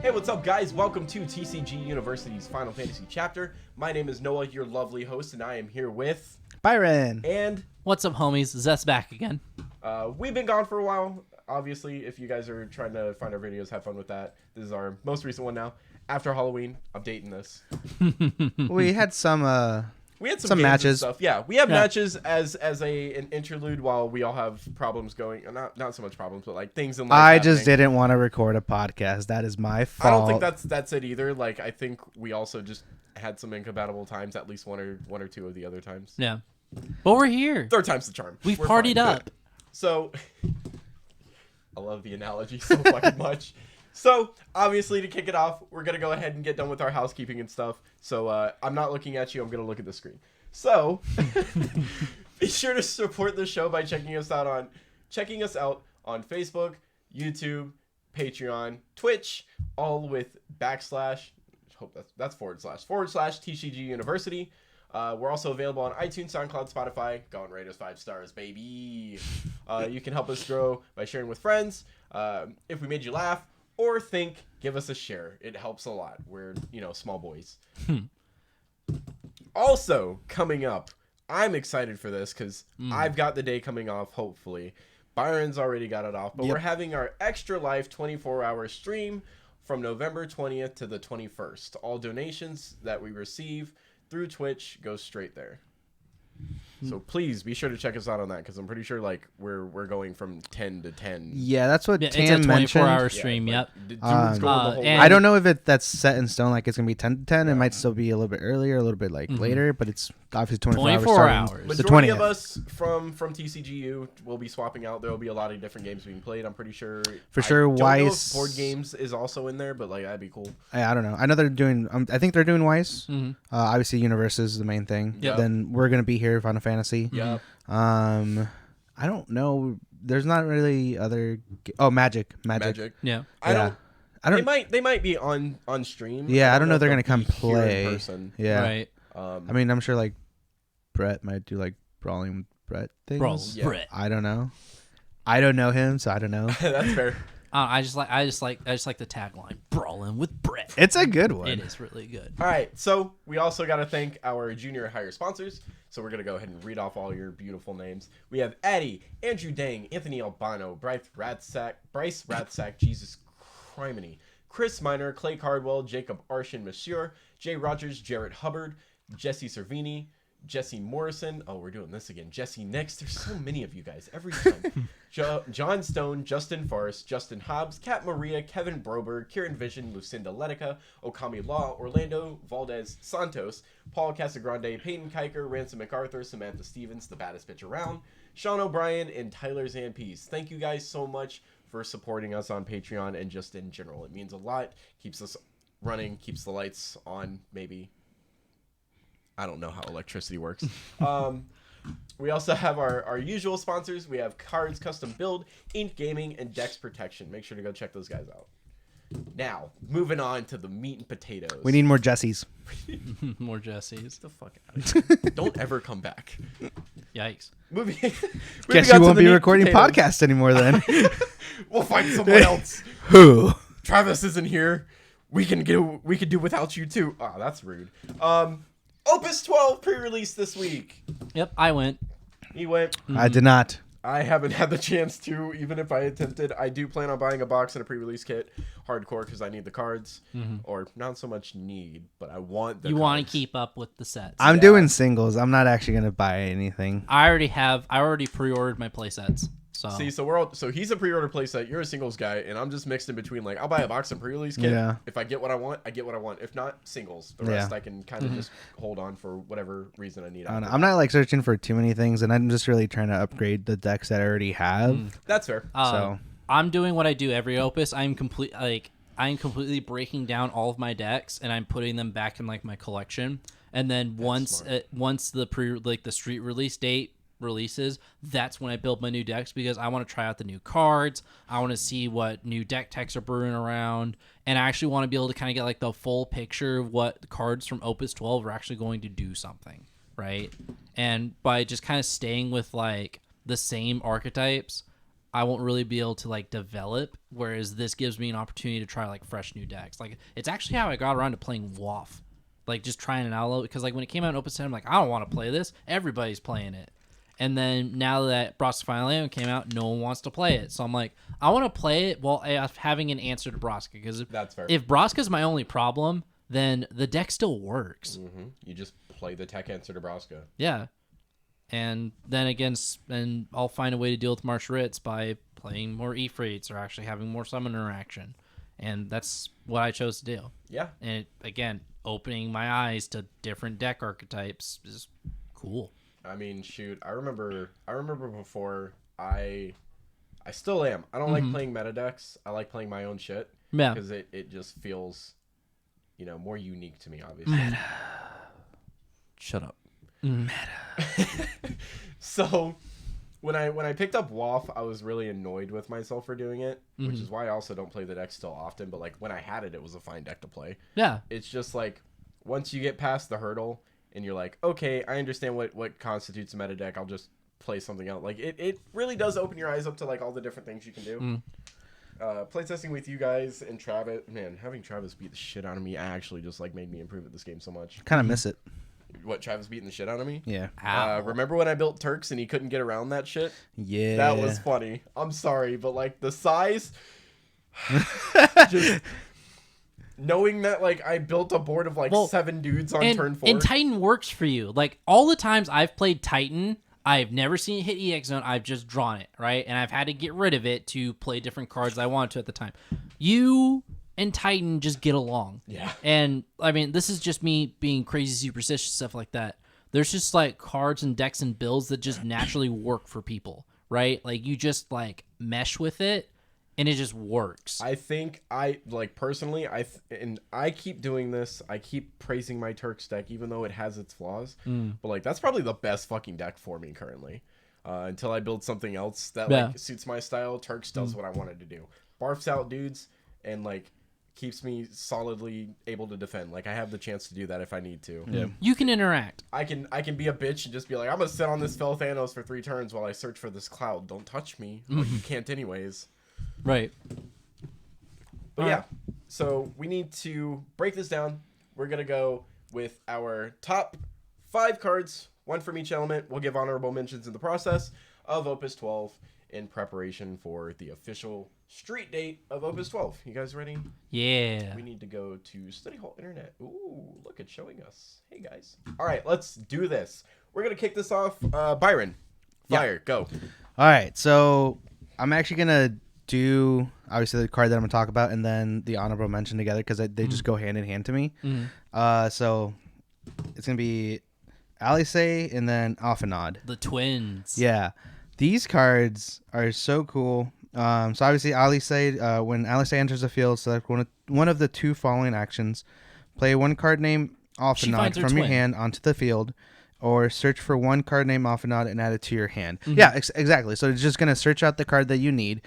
Hey, what's up, guys? Welcome to TCG University's Final Fantasy Chapter. My name is Noah, your lovely host, and I am here with... Byron. And... What's up, homies? Zest back again. We've been gone for a while. Obviously, if you guys are trying to find our videos, have fun with that. This is our most recent one now. After Halloween, updating this. We had some Some matches. Stuff. Yeah, we have matches as an interlude while we all have problems going. Not so much problems, but like things in life. I just didn't want to record a podcast. That is my fault. I don't think that's it either. Like, I think we also just had some incompatible times. At least one or two of the other times. Yeah, but we're here. Third time's the charm. We've We're partied fine. up. So, I love the analogy so fucking much. So, obviously, to kick it off, we're going to go ahead and get done with our housekeeping and stuff. So, I'm not looking at you. I'm going to look at the screen. So, be sure to support the show by checking us out on Facebook, YouTube, Patreon, Twitch, all with // hope that's / TCG University. We're also available on iTunes, SoundCloud, Spotify. Go and rate us 5 stars, baby. You can help us grow by sharing with friends. If we made you laugh or think, give us a share. It helps a lot. We're, small boys. Also, coming up, I'm excited for this because I've got the day coming off, hopefully. Byron's already got it off, but we're having our Extra Life 24-hour stream from November 20th to the 21st. All donations that we receive through Twitch go straight there. So please be sure to check us out on that because I'm pretty sure we're going from 10 to 10. Yeah, that's what It's Tam a mentioned. 24-hour stream. Yep. And I don't know if that's set in stone. Like it's gonna be 10 to 10. It might still be a little bit earlier, a little bit later, but it's obviously 24 hours. hours. The Majority 20th. of us from TCGU will be swapping out. There will be a lot of different games being played. I'm pretty sure. For sure, I don't know Weiss if board games is also in there, but that'd be cool. I don't know. I know they're doing. I think they're doing Weiss. Obviously, Universe is the main thing. Yep. Then we're gonna be here, Final Fantasy. Yeah. I don't know. There's not really other. Magic. Yeah. I don't. They They might be on stream. Yeah, I don't know if they're they'll gonna come be here in play. person. Yeah. Right. I mean, I'm sure Brett might do brawling with Brett things. Brawl Yeah. Brett. I don't know. I don't know him, so I don't know. That's fair. I just like the tagline, brawling with Brett. It's a good one. It is really good. All right, so we also got to thank our junior hire sponsors. So we're going to go ahead and read off all your beautiful names. We have Addie, Andrew Dang, Anthony Albano, Bryce Rathsack, Jesus Criminy, Chris Miner, Clay Cardwell, Jacob Arshin Monsieur, Jay Rogers, Jarrett Hubbard, Jesse Cervini, Jesse Morrison. Oh, we're doing this again. Jesse Nix. There's so many of you guys every time. John Stone, Justin Farce, Justin Hobbs, Kat Maria, Kevin Broberg, Kieran Vision, Lucinda Letica, Okami Law, Orlando Valdez Santos, Paul Casagrande, Peyton Kiker, Ransom MacArthur, Samantha Stevens, the baddest bitch around, Sean O'Brien, and Tyler Zampies. Thank you guys so much for supporting us on Patreon and just in general. It means a lot. Keeps us running, keeps the lights on, maybe. I don't know how electricity works. We also have our usual sponsors. We have Cards Custom Build, Ink Gaming, and Dex Protection. Make sure to go check those guys out. Now, moving on to the meat and potatoes. We need more Jessies. More Jessies. Get the fuck out of here. Don't ever come back. Yikes. Guess you won't be recording podcasts anymore then. We'll find someone else. Who? Travis isn't here. We can do without you too. Oh, that's rude. Opus 12 pre-release this week. Yep, I went. He went. I did not. I haven't had the chance to, even if I attempted. I do plan on buying a box and a pre-release kit, hardcore, because I need the cards, or not so much need, but I want the. You cards. want to keep up with the sets. I'm doing singles. I'm not actually gonna buy anything. I already pre-ordered my play sets. So See, so he's a pre-order playset. You're a singles guy, and I'm just mixed in between. I'll buy a box and pre-release kit. Yeah. If I get what I want, I get what I want. If not, singles. The rest I can kind of just hold on for whatever reason I need. I'm not searching for too many things, and I'm just really trying to upgrade the decks that I already have. That's fair. So I'm doing what I do every Opus. I'm completely breaking down all of my decks, and I'm putting them back in my collection. And then once the street release date releases, that's when I build my new decks, because I want to try out the new cards. I want to see what new deck techs are brewing around, and I actually want to be able to kind of get the full picture of what the cards from Opus 12 are actually going to do something, right? And by just kind of staying with the same archetypes, I won't really be able to like develop, whereas this gives me an opportunity to try like fresh new decks. Like it's actually how I got around to playing WoF, like just trying it out, because like when it came out in Opus 10, I'm like, I don't want to play this. Everybody's playing it. And then now that Broska's Final Land came out, no one wants to play it. So I'm like, I want to play it while having an answer to Broska, because That's fair. If Broska's my only problem, then the deck still works. Mm-hmm. You just play the tech answer to Broska. Yeah. And then again, and I'll find a way to deal with Marsh Ritz by playing more Ifrits or actually having more summon interaction. And that's what I chose to do. Yeah. And again, opening my eyes to different deck archetypes is cool. I mean, shoot, I remember before I still am. I don't like playing meta decks. I like playing my own shit. Yeah. Because it just feels, more unique to me, obviously. Meta. Shut up. Meta. So when I picked up WoF, I was really annoyed with myself for doing it, which is why I also don't play the deck still often. But like when I had it, it was a fine deck to play. Yeah. It's just like once you get past the hurdle and you're like, okay, I understand what constitutes a meta deck. I'll just play something else. Like it really does open your eyes up to like all the different things you can do. Playtesting with you guys and Travis, man, having Travis beat the shit out of me actually just like made me improve at this game so much. Kind of miss it. What, Travis beating the shit out of me? Yeah. Remember when I built Turks and he couldn't get around that shit? Yeah. That was funny. I'm sorry, but like the size, just knowing that like I built a board of like 7 dudes on turn 4. And Titan works for you. Like all the times I've played Titan, I've never seen it hit EX zone. I've just drawn it, right? And I've had to get rid of it to play different cards I wanted to at the time. You and Titan just get along. Yeah. And I mean, this is just me being crazy superstitious, stuff like that. There's just like cards and decks and builds that just naturally work for people, right? Like you just like mesh with it and it just works. I think I like personally, and I keep doing this. I keep praising my Turks deck, even though it has its flaws. But like that's probably the best fucking deck for me currently. Until I build something else that like suits my style, Turks does what I wanted to do. Barfs out dudes and like keeps me solidly able to defend. Like I have the chance to do that if I need to. Yeah. You can interact. I can be a bitch and just be like, I'm gonna sit on this Fel Thanos for 3 turns while I search for this cloud. Don't touch me. Like, you can't anyways. Right. But yeah, so we need to break this down. We're gonna go with our top 5 cards, 1 from each element. We'll give honorable mentions in the process of Opus 12 in preparation for the official street date of Opus 12. You guys ready? Yeah. We need to go to Study Hall Internet. Ooh, look at showing us. Hey guys. All right, let's do this. We're gonna kick this off. Byron, fire, go. All right, so I'm actually gonna do obviously the card that I'm gonna talk about, and then the honorable mention together because they just go hand in hand to me. So it's gonna be Alice and then Ophanod. The twins. Yeah, these cards are so cool. So obviously Alice, when Alice enters the field, select one of the 2 following actions: play 1 card named Ophanod from your hand onto the field, or search for 1 card named Ophanod and add it to your hand. Yeah, exactly. So it's just going to search out the card that you need,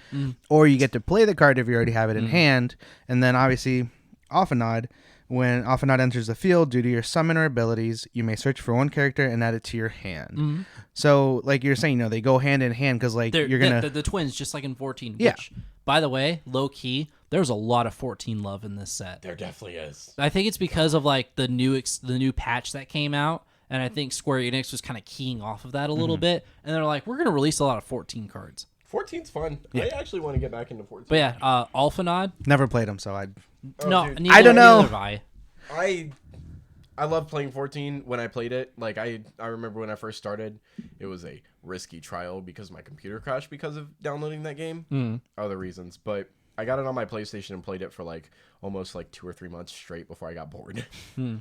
or you get to play the card if you already have it in hand. And then obviously Ophanod, when Ophanod enters the field, due to your summon or abilities, you may search for 1 character and add it to your hand. So like you're saying, they go hand in hand because like you're going to... The twins, just like in 14. Yeah. Which, by the way, low key, there's a lot of 14 love in this set. There definitely is. I think it's because of like the new patch that came out. And I think Square Enix was kind of keying off of that a little bit. And they're like, we're going to release a lot of 14 cards. 14's fun. Yeah. I actually want to get back into 14. But yeah, Alphanod. Never played them, so dude. I don't know. I love playing 14 when I played it. Like I remember when I first started, it was a risky trial because my computer crashed because of downloading that game. Other reasons, but I got it on my PlayStation and played it for like almost like 2 or 3 months straight before I got bored.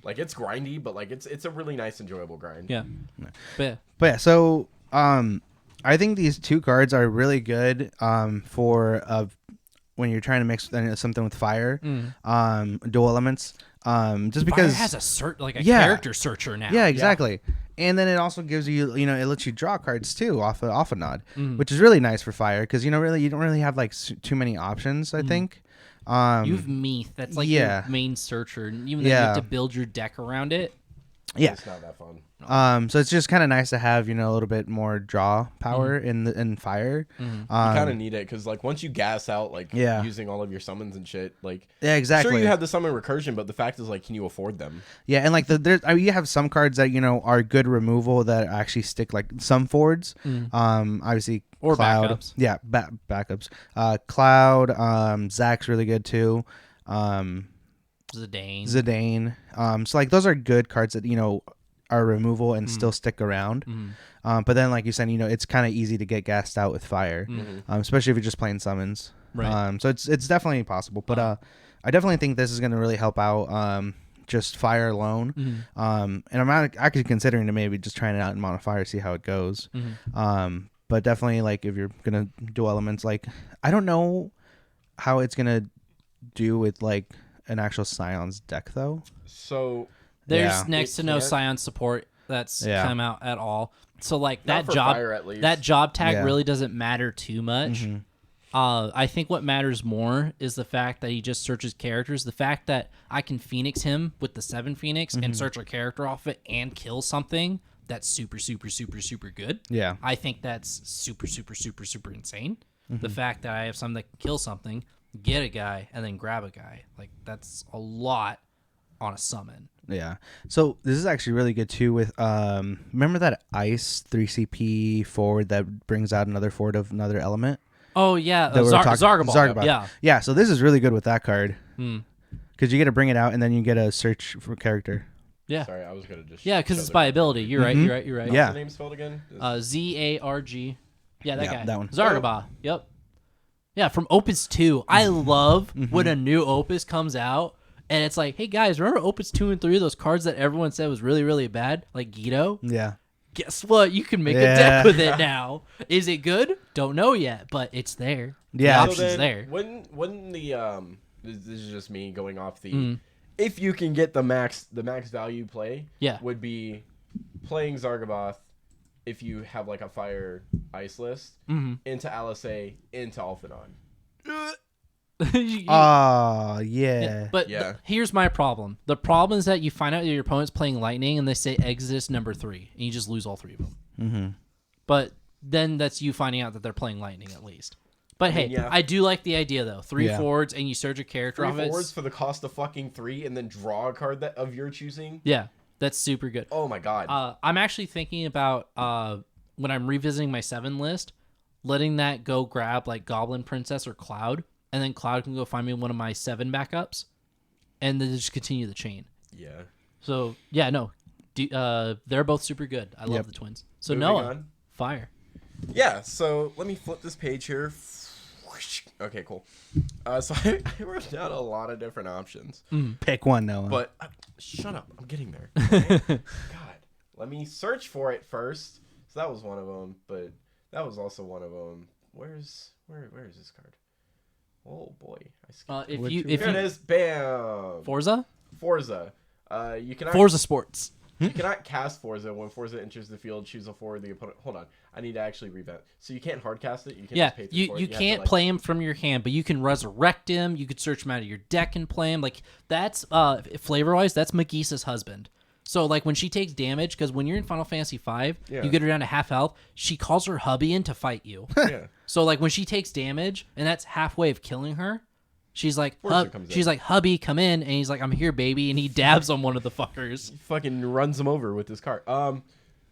Like it's grindy, but like it's a really nice, enjoyable grind. Yeah. But yeah, so I think these 2 cards are really good for when you're trying to mix something with fire, dual elements. Just because fire has a character searcher now. Yeah, exactly. Yeah. And then it also gives you, it lets you draw cards too off a nod, which is really nice for fire because you don't really have like too many options. I think. You have Meath. That's like your main searcher, and even though you have to build your deck around it. Yeah. It's not that fun. So it's just kind of nice to have, a little bit more draw power in fire. You kind of need it because like once you gas out like using all of your summons and shit, like exactly. Sure, you have the summon recursion, but the fact is like, can you afford them? Yeah, and like you have some cards that are good removal that actually stick, like some Fords. Obviously or Cloud. Backups. Yeah, backups. Cloud. Zach's really good too. Zidane. So like those are good cards that are removal and still stick around. But then like you said, it's kind of easy to get gassed out with fire, especially if you're just playing summons. Right. So it's definitely possible. But I definitely think this is going to really help out just fire alone. And I'm actually considering to maybe just trying it out in mono fire, see how it goes. But definitely like if you're gonna do elements, like I don't know how it's gonna do with like an actual Scion's deck though. So there's next to no Scion support that's come out at all. So like Not for fire, at least. that job tag really doesn't matter too much. I think what matters more is the fact that he just searches characters. The fact that I can Phoenix him with the 7 Phoenix and search a character off it and kill something that's super, super, super, super good. Yeah. I think that's super, super, super, super insane. The fact that I have something that can kill something, get a guy, and then grab a guy. Like, that's a lot on a summon. Yeah. So this is actually really good too with remember that ice 3CP forward that brings out another forward of another element? Oh yeah, Zargabal. Yeah, so this is really good with that card. Cuz you get to bring it out and then you get a search for character. Yeah. Sorry, I was going to just because it's by ability. You're right. You're right. Yeah. What's the name spelled again? Zarg. Yeah, that guy. That one. Zargabal. Yep. Yeah, from Opus 2. I love when a new Opus comes out and it's like, hey guys, remember Opus 2 and 3, those cards that everyone said was really, really bad? Like Guido? Yeah. Guess what? You can make a deck with it now. Is it good? Don't know yet, but it's there. Yeah. The option's there. When the this is just me going off the if you can get the max value play, would be playing Zargaboth if you have like a fire ice list into Alisei into Alphadon. But here's my problem. The problem is that you find out that your opponent's playing lightning and they say exist number 3 and you just lose all 3 of them. But then that's you finding out that they're playing lightning at least. But I do like the idea though. 3 forwards and you search a character off it. 3 forwards for the cost of fucking 3 and then draw a card that of your choosing. Yeah, that's super good. Oh my god. I'm actually thinking about when I'm revisiting my 7 list, letting that go grab like Goblin Princess or Cloud, and then Cloud can go find me one of my 7 backups, and then just continue the chain. Yeah. So they're both super good. I love the twins. So Noah, fire. Yeah. So let me flip this page here. Okay, cool. So I wrote down a lot of different options. Pick one, Noah. But shut up, I'm getting there. Okay? God, let me search for it first. So that was one of them, but that was also one of them. Where is this card? Oh boy, I skipped. Here it is. Bam. Forza. You cannot. Forza Sports. You cannot cast Forza when Forza enters the field. Choose a forward the opponent. Hold on, I need to actually revamp. So you can't hard cast it. You can't just pay you can't play him from your hand, but you can resurrect him. You could search him out of your deck and play him. Like that's flavor wise, that's Magisa's husband. So like when she takes damage, because when you're in Final Fantasy V, you get her down to half health. She calls her hubby in to fight you. Yeah. So like when she takes damage, and that's halfway of killing her. She's like, hubby, come in, and he's like, I'm here, baby, and he dabs on one of the fuckers. He fucking runs him over with this card.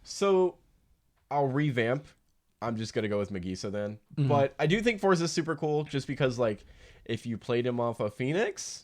So I'll revamp. I'm just gonna go with Magisa then. But I do think Forza's super cool, just because like if you played him off of Phoenix,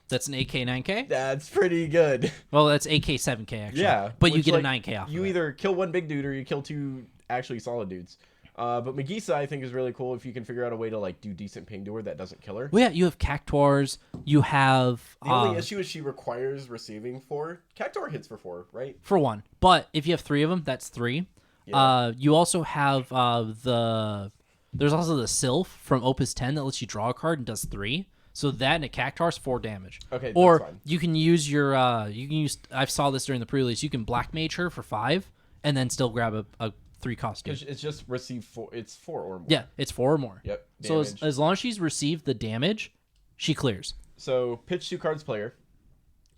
that's an AK 9K. That's pretty good. Well, that's AK 7K actually. Yeah, but you get a 9K off. You either kill one big dude or you kill 2 actually solid dudes. But Magisa, I think, is really cool if you can figure out a way to like do decent ping to her that doesn't kill her. Well, yeah, you have Cactuars. You have the only issue is she requires receiving 4. Cactuar hits for 4, right? For 1, but if you have 3 of them, that's 3. Yeah. You also have there's also the Sylph from Opus 10 that lets you draw a card and does 3. So that and a Cactuar is 4 damage. Okay, or that's fine. You can use your I saw this during the pre-release. You can Black Mage her for 5 and then still grab a 3 cost. It's just receive 4. It's 4 or more. Yeah, it's 4 or more. Yep. Damage. So as long as she's received the damage, she clears. So pitch 2 cards player.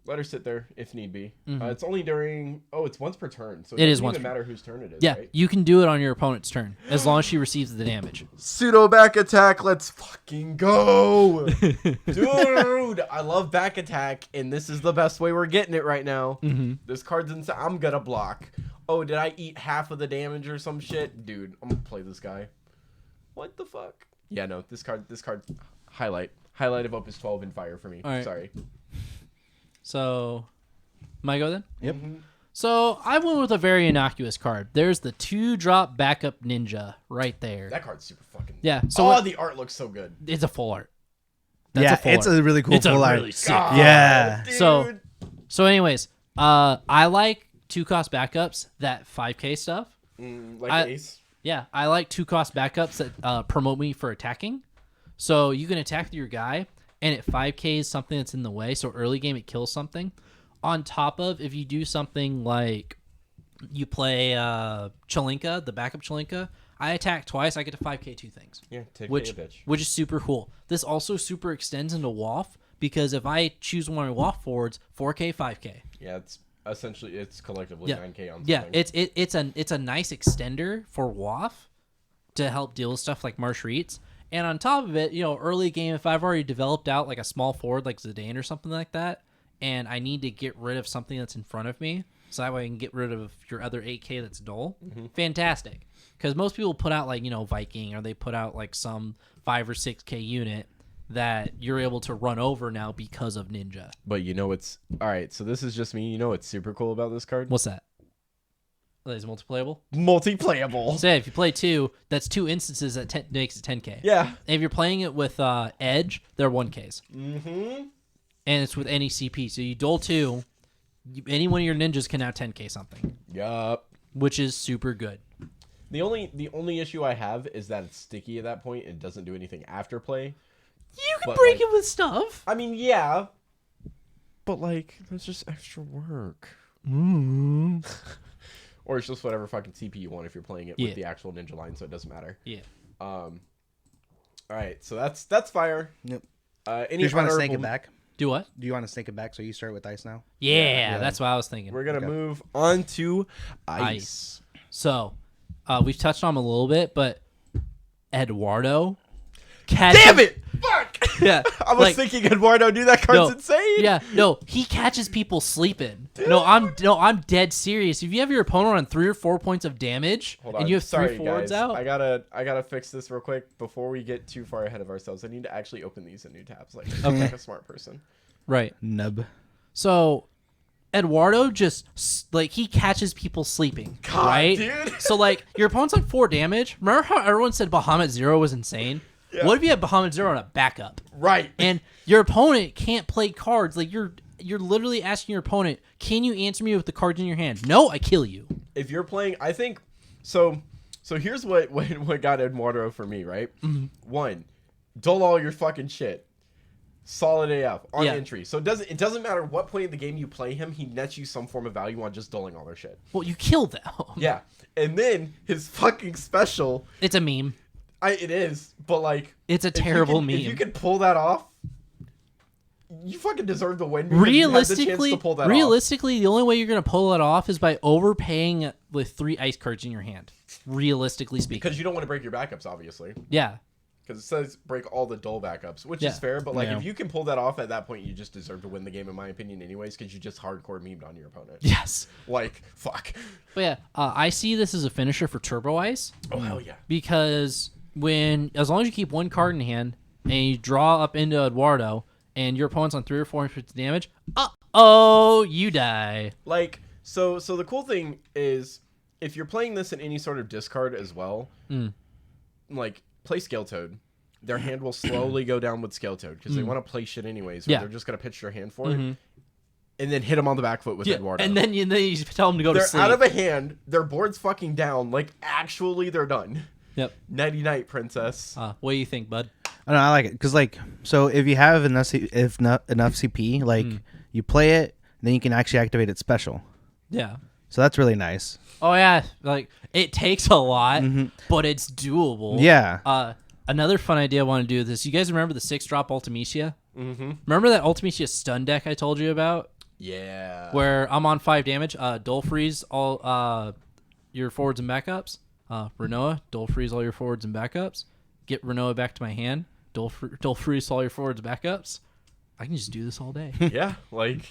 Let her sit there if need be. Mm-hmm. It's only during... Oh, it's once per turn. So it doesn't once even matter whose turn it is, Yeah, right? you can do it on your opponent's turn as long as she receives the damage. Pseudo back attack. Let's fucking go. Dude, I love back attack, and this is the best way we're getting it right now. Mm-hmm. This card's inside. I'm going to block. Oh, did I eat half of the damage or some shit? Dude, I'm going to play this guy. What the fuck? Yeah, no, this card, highlight of Opus 12 in fire for me. All right. Sorry. So, am I go then? Yep. Mm-hmm. So, I went with a very innocuous card. There's the 2-drop backup ninja right there. That card's super fucking... Yeah. So the art looks so good. it's a full art. It's a really cool It's full a art. really sick. God, Yeah. dude. So anyways, I like 2-cost backups that 5k stuff. Ace. Yeah, I like 2-cost backups that promote me for attacking. So you can attack your guy, and at 5k is something that's in the way. So early game it kills something. On top of if you do something like you play Chalinka, the backup Chalinka, I attack twice, I get to 5k 2 things. Yeah, take which a bitch. which is super cool. This also super extends into WAF because if I choose one of my WAF forwards, 4k 5k. Yeah, it's essentially collectively 9k on something. Yeah, it's a nice extender for WAF to help deal with stuff like Marshreets. And on top of it, early game, if I've already developed out like a small forward like Zidane or something like that, and I need to get rid of something that's in front of me, so that way I can get rid of your other 8k that's dull, fantastic. Because most people put out like, Viking, or they put out like some 5 or 6k unit that you're able to run over now because of Ninja. But it's... Alright, so this is just me. What's super cool about this card? What's that? That is multiplayable? Multiplayable. So if you play 2, that's 2 instances that makes it 10k. Yeah. And if you're playing it with Edge, they're 1ks. Mm-hmm. And it's with any CP. So you dole 2, any one of your ninjas can now 10k something. Yup. Which is super good. The only issue I have is that it's sticky at that point. It doesn't do anything after play. You can break it with stuff. I mean, yeah. But, that's just extra work. Or it's just whatever fucking CP you want if you're playing it with the actual ninja line, so it doesn't matter. Yeah. Alright, so that's fire. Yep. Any you want to snake it back? Do what? Do you want to snake it back so you start with ice now? Yeah, that's what I was thinking. We're going to move on to ice. So, we've touched on him a little bit, but Eduardo. Damn it! Fuck! Yeah. I was thinking Eduardo knew that card's insane. Yeah, no, he catches people sleeping. Dude. No, I'm dead serious. If you have your opponent on 3 or 4 points of damage and you have 3 forwards out. I gotta fix this real quick before we get too far ahead of ourselves. I need to actually open these in new tabs like a smart person. Right. Nub. So Eduardo just he catches people sleeping. God, right? Dude. So your opponent's on 4 damage. Remember how everyone said Bahamut 0 was insane? Yeah. What if you have Bahamut 0 on a backup? Right. And your opponent can't play cards. You're literally asking your opponent, can you answer me with the cards in your hand? No, I kill you. If you're playing, I think so here's what got Eduardo for me, right? Mm-hmm. 1, dull all your fucking shit. Solid AF on entry. So it doesn't matter what point in the game you play him, he nets you some form of value on just dulling all their shit. Well, you kill them. Yeah. And then his fucking special. It's a meme. It is, but it's a terrible meme. If you can pull that off, you fucking deserve the win. Realistically, to pull that the only way you're gonna pull it off is by overpaying with 3 ice cards in your hand. Realistically speaking, because you don't want to break your backups, obviously. Yeah. Because it says break all the dull backups, which is fair. But if you can pull that off at that point, you just deserve to win the game, in my opinion, anyways. Because you just hardcore memed on your opponent. Yes. Fuck. But yeah, I see this as a finisher for Turbo Ice. Oh hell yeah. Because as long as you keep 1 card in hand and you draw up into Eduardo and your opponent's on 3 or 4 points of damage, you die. So the cool thing is, if you're playing this in any sort of discard as well, play Scale Toad. Their hand will slowly go down with Scale Toad because they want to play shit anyways. They're just gonna pitch their hand for it, and then hit them on the back foot with Eduardo. And then you tell them to go to sleep. They're out of a hand. Their board's fucking down. Actually, they're done. Yep. Nighty night, princess. What do you think, bud? I don't know, I like it because so if you have enough CP, you play it, then you can actually activate it special. Yeah. So that's really nice. Oh yeah, it takes a lot, but it's doable. Yeah. Another fun idea I want to do with this. You guys remember the 6-drop Ultimacia? Mm-hmm. Remember that Ultimacia stun deck I told you about? Yeah. Where I'm on 5 damage. Dull freeze all your forwards and backups. Renoa, dull freeze all your forwards and backups. Get Renoa back to my hand. Dull freeze all your forwards and backups. I can just do this all day. Yeah, like,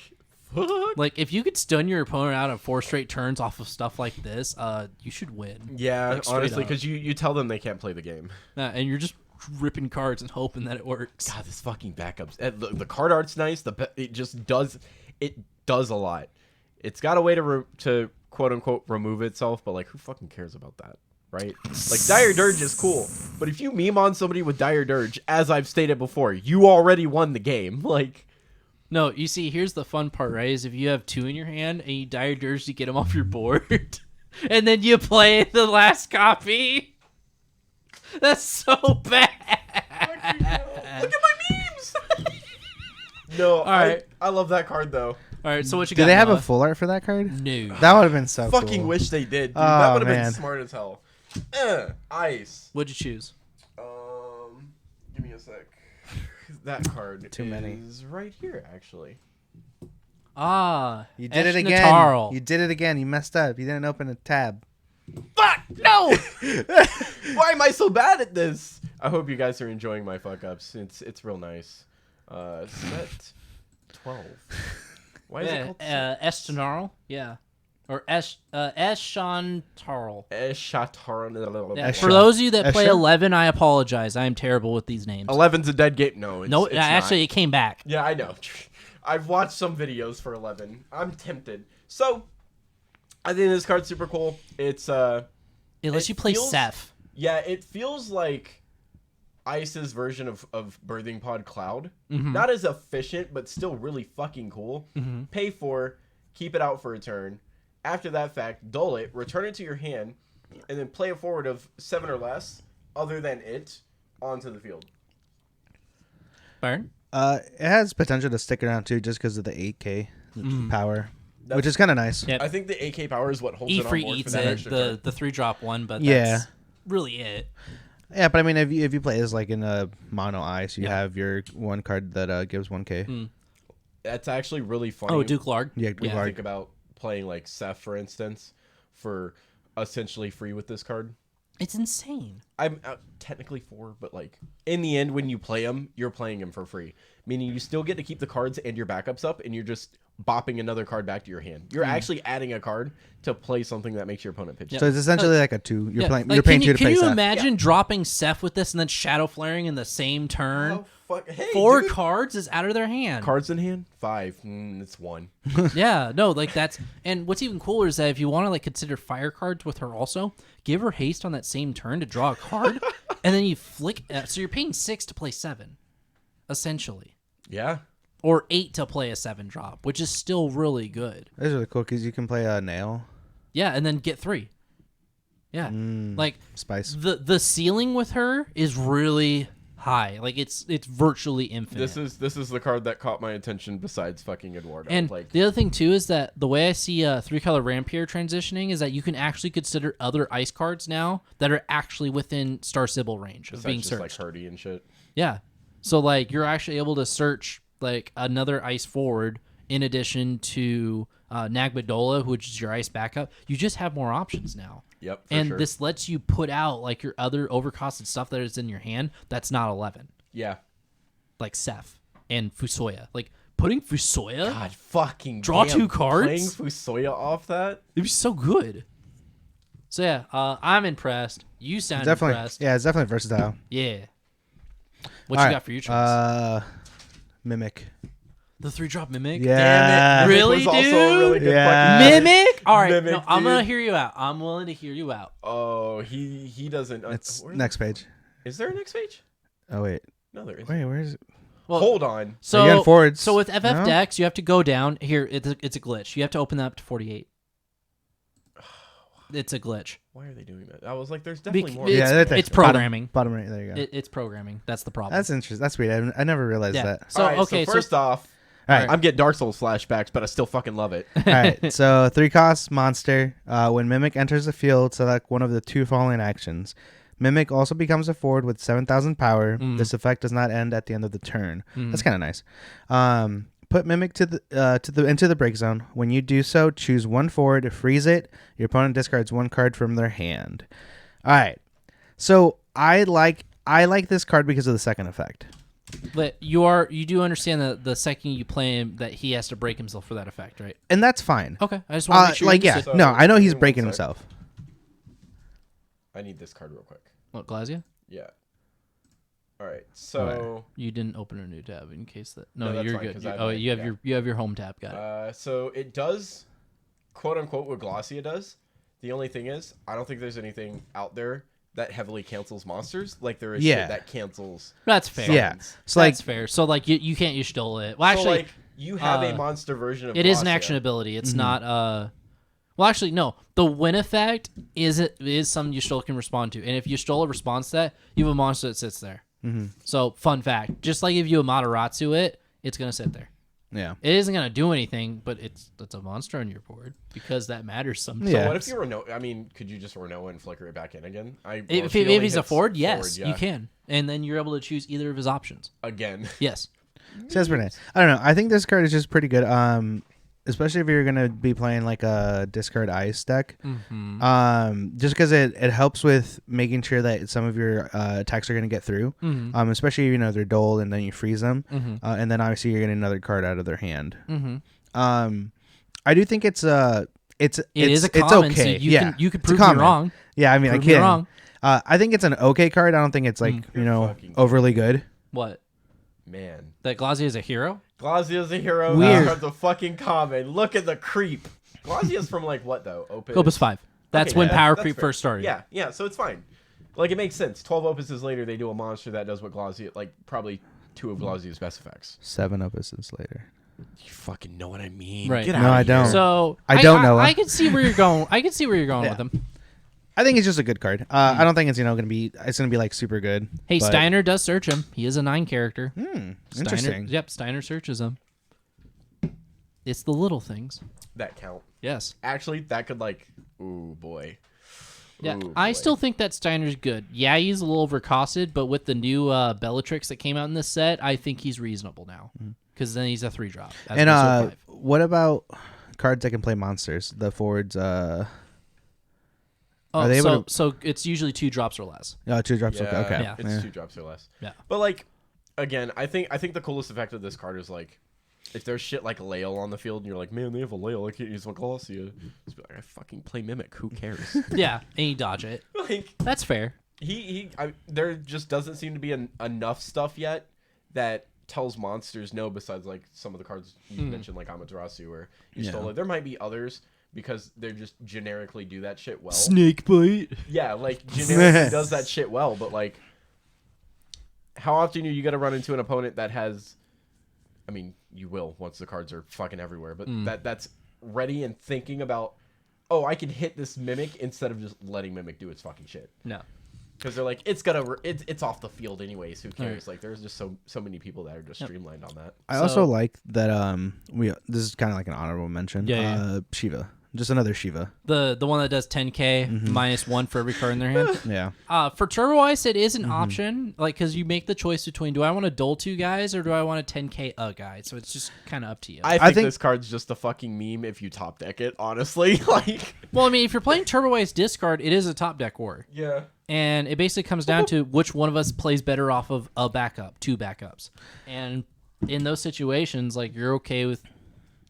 fuck. Like, if you could stun your opponent out of 4 straight turns off of stuff like this, you should win. Yeah, Like, honestly, because you tell them they can't play the game. And you're just ripping cards and hoping that it works. God, this fucking backups. The card art's nice. It just does a lot. It's got a way to quote unquote remove itself, but like, who fucking cares about that, right? Like, Dire Dirge is cool, but if you meme on somebody with Dire Dirge, as I've stated before, you already won the game. Like, No, you see, here's the fun part, right? Is if you have 2 in your hand and you Dire Dirge to get them off your board, and then you play the last copy. That's so bad. look at my memes. No, right. I love that card though. All right, so what you got? Do they have a Noah? full art for that card? No. That would have been so Fucking cool. wish they did, dude. Oh, That would have been man. smart as hell. Ice. What'd you choose? Give me a sec. That card Too many. is right here, actually. You did it again. Natarl. You did it again. You messed up. You didn't open a tab. Fuck no. Why am I so bad at this? I hope you guys are enjoying my fuck ups. It's real nice. Set 12. Why is it called Estonarl? Yeah. Or Eshantarl. Eschatarn? Yeah. Esha. For those of you that play Esha? 11, I apologize. I am terrible with these names. 11's a dead game. No, it's, No, it's actually, not. it came back. Yeah, I know. I've watched some videos for 11. I'm tempted. So, I think this card's super cool. It's It lets you play feels- Seth. Yeah, it feels like Ice's version of Birthing Pod Cloud. Mm-hmm. Not as efficient, but still really fucking cool. Mm-hmm. Pay for, keep it out for a turn. After that fact, dull it, return it to your hand, and then play a forward of 7 or less, other than it, onto the field. Burn. It has potential to stick around too, just because of the 8K power, which is kind of nice. Yep. I think the AK power is what holds it on E-Free board for eats that it, extra turn. the 3-drop one, but Yeah. that's really it. Yeah, but I mean, if you play as like in a mono ice, you Yeah. have your one card that gives 1K. That's actually really funny. Oh, Duke Larg. Yeah, When you Larg. think about playing like Seth, for instance, for essentially free with this card. It's insane. I'm technically 4, but like in the end, when you play him, you're playing him for free. Meaning you still get to keep the cards and your backups up, and you're just bopping another card back to your hand. You're actually adding a card to play something that makes your opponent pitch. Yeah. So it's essentially like a 2. You're Yeah, playing. like, You're paying 2 to Can play you Seth. imagine dropping Seth with this and then shadow flaring in the same turn? Oh, fuck. Hey, 4 dude. cards is out of their hand. Cards in hand? 5. It's 1. Yeah, no, like that's. And what's even cooler is that if you want to like consider fire cards with her also, give her haste on that same turn to draw a card, and then you flick. So you're paying 6 to play 7, essentially, Yeah. or 8 to play a 7-drop, which is still really good. That's really cool because you can play a nail Yeah, and then get 3. Yeah, like spice. the ceiling with her is really high. Like it's virtually infinite. This is the card that caught my attention besides fucking Eduardo. And like, the other thing too is that the way I see 3-color Rampier transitioning is that you can actually consider other ice cards now that are actually within Star Sybil range of besides being just searched. like Hardy and shit. Yeah, so like you're actually able to search like another ice forward in addition to Nagbadola, which is your ice backup. You just have more options now. Yep. For And sure. this lets you put out like your other overcosted stuff that is in your hand that's not 11, Yeah. like Seth and Fusoya. Like putting Fusoya, God fucking Draw damn, 2 cards? Playing Fusoya off that? it'd be so good. So yeah, I'm impressed. You sound Definitely. impressed. Yeah, it's definitely versatile. Yeah. What All you right, got for your choice? Mimic. The 3-drop Mimic? Yeah. Damn it. Really, Mimic was also a dude? really good Yeah. fucking Mimic? All right, Mimic, no, I'm dude. gonna hear you out. I'm willing to hear you out. Oh, he doesn't. It's where- next page. Is there a next page? Oh wait. No, there isn't. Wait, where's it? Well, Hold on. So Are you on forwards? So with FF No? decks, you have to go down here. It's a glitch. You have to open that up to 48. It's a glitch. Why are they doing that? I was like, there's definitely more. It's, right there. it's programming. Bottom right. There you go. It's programming. That's the problem. That's interesting. That's weird. I never realized yeah. that. So All right, okay. So first off, All right. I'm getting Dark Souls flashbacks, but I still fucking love it. All right. So 3 cost monster. When Mimic enters the field, select one of the 2 following actions. Mimic also becomes a forward with 7,000 power. This effect does not end at the end of the turn. That's kind of nice. Put Mimic into the break zone. When you do so, choose one forward, freeze it. Your opponent discards one card from their hand. All right. So I like this card because of the second effect. But you do understand that the second you play him, that he has to break himself for that effect, right? And that's fine. Okay, I just want to make sure. Yeah, So, no, I know he's give me breaking 1 sec. himself. I need this card real quick. What, Glasia? Yeah. All right. So You didn't open a new tab in case that. No, No, that's you're fine, good. 'cause I have Oh, my- you have yeah. your home tab. Got it. so it does, quote unquote, what Glossia does. The only thing is, I don't think there's anything out there that heavily cancels monsters like there is Yeah. shit that cancels. That's fair. Yeah. summons. So like That's fair. So like you can't use Stole it. Well, So actually, like you have a monster version of it is an Glossia. action ability. It's not Well, actually, no. The win effect is something you still can respond to, and if you stole a response to that, you have a monster that sits there. So, fun fact: just like if you Amaterasu it's gonna sit there. yeah. It isn't gonna do anything, but it's a monster on your board because that matters sometimes. Yeah. So what if you Reno? I mean, could you just Reno and flicker it back in again? If he only he's a hits forward, yes, yeah. you can, and then you're able to choose either of his options. Again. Yes. So that's pretty nice. I don't know. I think this card is just pretty good. Especially if you're gonna be playing like a discard ice deck. Just because it helps with making sure that some of your attacks are gonna get through. Especially if they're dulled and then you freeze them, and then obviously you're getting another card out of their hand. I do think it's a common, so okay. you could It's a prove me common. wrong. Yeah, I mean Prove I me can. wrong. I think it's an okay card. I don't think it's like fucking overly good. What? Man. That Glasia is a hero? Glasia's a hero. Weird. That card's a fucking common. Look at the creep. Glasia's from like what though? Opus 5. That's Okay, when yeah, Power that's Creep fair. first started. Yeah, so it's fine. Like, it makes sense. 12 Opuses later, they do a monster that does what Glasia, like, probably 2 of Glasia's best effects. 7 Opuses later. You fucking know what I mean. Right. Get No, out of I here. don't. So I don't know. I can see where you're going. I can see where you're going Yeah. with him. I think it's just a good card. I don't think it's gonna be like super good. Hey, but- Steiner does search him. He is a 9 character. Interesting. Yep, Steiner searches him. It's the little things. That count. Yes. Actually, that could, like, ooh, boy. Yeah, Ooh, I boy. still think that Steiner's good. Yeah, he's a little overcosted, but with the new Bellatrix that came out in this set, I think he's reasonable now. Because then he's a 3-drop. as And opposed to a 5. what about cards that can play monsters? The forwards. Oh, are they able so it's usually 2 drops or less. 2 drops. Yeah, Okay. Yeah. It's Yeah. 2 drops or less. Yeah. But, like, again, I think the coolest effect of this card is, like, if there's shit like Lael on the field and you're like, man, they have a Lael, I can't use my Glossia. Just be like, I fucking play Mimic. Who cares? Yeah, and you dodge it. Like, That's fair. there just doesn't seem to be enough stuff yet that tells monsters no, besides like some of the cards you mentioned, like Amaterasu or you stole it. There might be others because they just generically do that shit well. Snakebite. Yeah, like generically does that shit well, but like how often are you gonna run into an opponent that has, I mean, you will once the cards are fucking everywhere, but that's ready and thinking about, oh, I can hit this Mimic instead of just letting Mimic do its fucking shit. No. Because they're like, it's off the field anyways. Who cares? Like, there's just so many people that are just streamlined on that. I also like that. This is kind of like an honorable mention. Yeah. Shiva, just another Shiva. The one that does 10k minus 1 for every card in their hand. Yeah. For Turbo Ice, it is an option, like because you make the choice between do I want to dull 2 guys or do I want a 10k a guy. So it's just kind of up to you. I think this card's just a fucking meme if you top deck it. Honestly, like. Well, I mean, if you're playing Turbo Ice discard, it is a top deck war. Yeah. And it basically comes down to which one of us plays better off of a backup, 2 backups. And in those situations, like you're okay with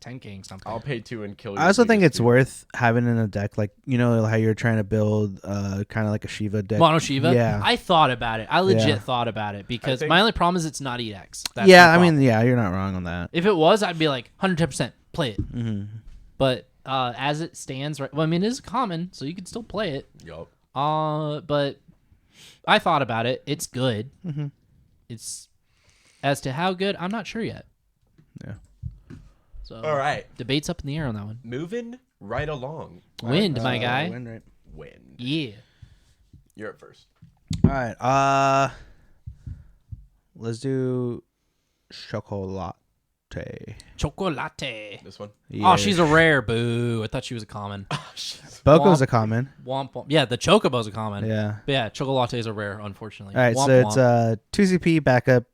10King something. I'll pay 2 and kill you. I also think it's worth having in a deck, like how you're trying to build kind of like a Shiva deck. Mono Shiva? Yeah. I thought about it. I legit Yeah. thought about it because think- my only problem is it's not EX. That's Yeah, my I problem. mean, yeah, you're not wrong on that. If it was, I'd be like 110% play it. But as it stands, right? Well, I mean, it is common, so you can still play it. Yup. But I thought about it. It's good. It's as to how good, I'm not sure yet. Yeah. So All right. debate's up in the air on that one. Moving right along. Wind, my guy. Win, right? Wind. Yeah. You're up first. All right. Let's do chocolate. Chocolate. This one. Oh, she's a rare. Boo. I thought she was a common. Boko's Womp. a common. Womp womp. Yeah, the Chocobo's a common. Yeah. But yeah, Chocolate is a rare, unfortunately. All right, Womp so womp. it's 2 CP backup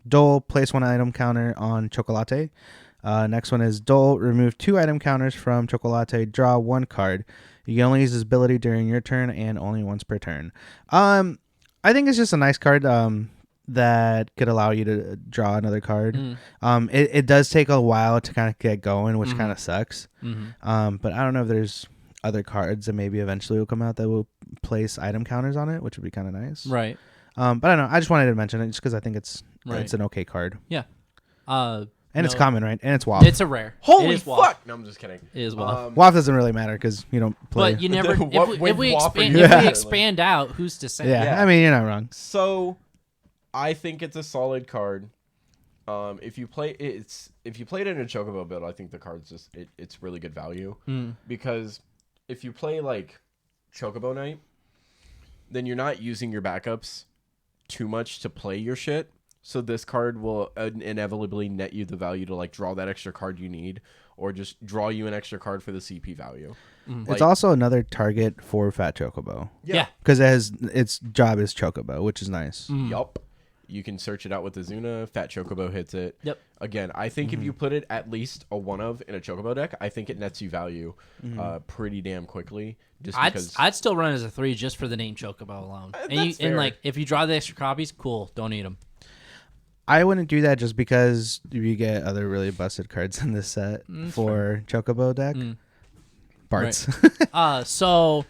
Dole, place 1 item counter on Chocolate. Next one is Dole, remove 2 item counters from Chocolate, draw 1 card. You can only use this ability during your turn and only once per turn. I think it's just a nice card that could allow you to draw another card. It does take a while to kind of get going, which kind of sucks. But I don't know if there's other cards that maybe eventually will come out that will place item counters on it, which would be kind of nice. Right. But I don't know. I just wanted to mention it just because I think it's an okay card. Yeah. And it's common, right? And it's WAF. It's a rare. Holy it is fuck! WAF. No, I'm just kidding. It is WAF. WAF doesn't really matter because you don't play. But you never. if we expand out, who's to say? Yeah, I mean, you're not wrong. So, I think it's a solid card. If you play it in a Chocobo build, I think the card's just it's really good value. Because if you play like Chocobo Knight, then you're not using your backups too much to play your shit. So this card will inevitably net you the value to like draw that extra card you need, or just draw you an extra card for the CP value. It's also another target for Fat Chocobo. Yeah. Because its job is Chocobo, which is nice. Yup. You can search it out with the Zuna. Fat Chocobo hits it. Yep. Again, I think if you put it at least a 1-of in a Chocobo deck, I think it nets you value pretty damn quickly. Just because I'd still run as a 3 just for the name Chocobo alone. And like if you draw the extra copies, cool. Don't need them. I wouldn't do that just because you get other really busted cards in this set for Chocobo deck. Barts. Right.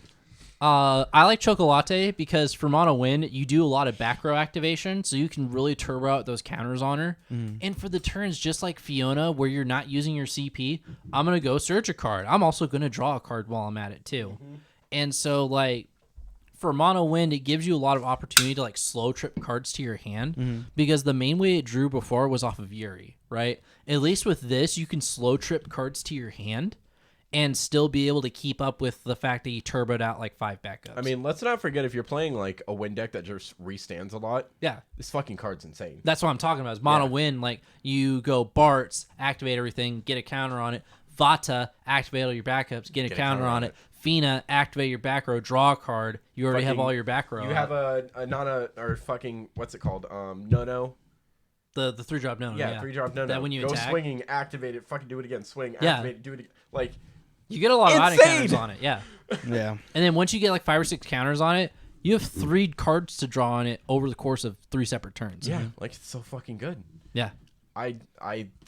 I like Chocolate because for mono win, you do a lot of back row activation, so you can really turbo out those counters on her. And for the turns, just like Fiona, where you're not using your CP, I'm going to go search a card. I'm also going to draw a card while I'm at it, too. And so, like, for mono wind, it gives you a lot of opportunity to like slow trip cards to your hand because the main way it drew before was off of Yuri, right? At least with this, you can slow trip cards to your hand and still be able to keep up with the fact that you turboed out like 5 backups. I mean, let's not forget if you're playing like a win deck that just restands a lot. Yeah, this fucking card's insane. That's what I'm talking about. Is mono win, like you go Bart's, activate everything, get a counter on it. Vata, activate all your backups, get a counter on it. Fina, activate your back row, draw a card. You already have all your back row. You have a Nana, or fucking, what's it called? No. The 3-drop no. Yeah, 3-drop no. That when you go attack. Swinging, activate it, fucking do it again. Swing, activate it, do it again. Like, you get a lot of item counters on it, yeah. Yeah. And then once you get like 5 or 6 counters on it, you have 3 cards to draw on it over the course of 3 separate turns. Yeah, like it's so fucking good. Yeah. I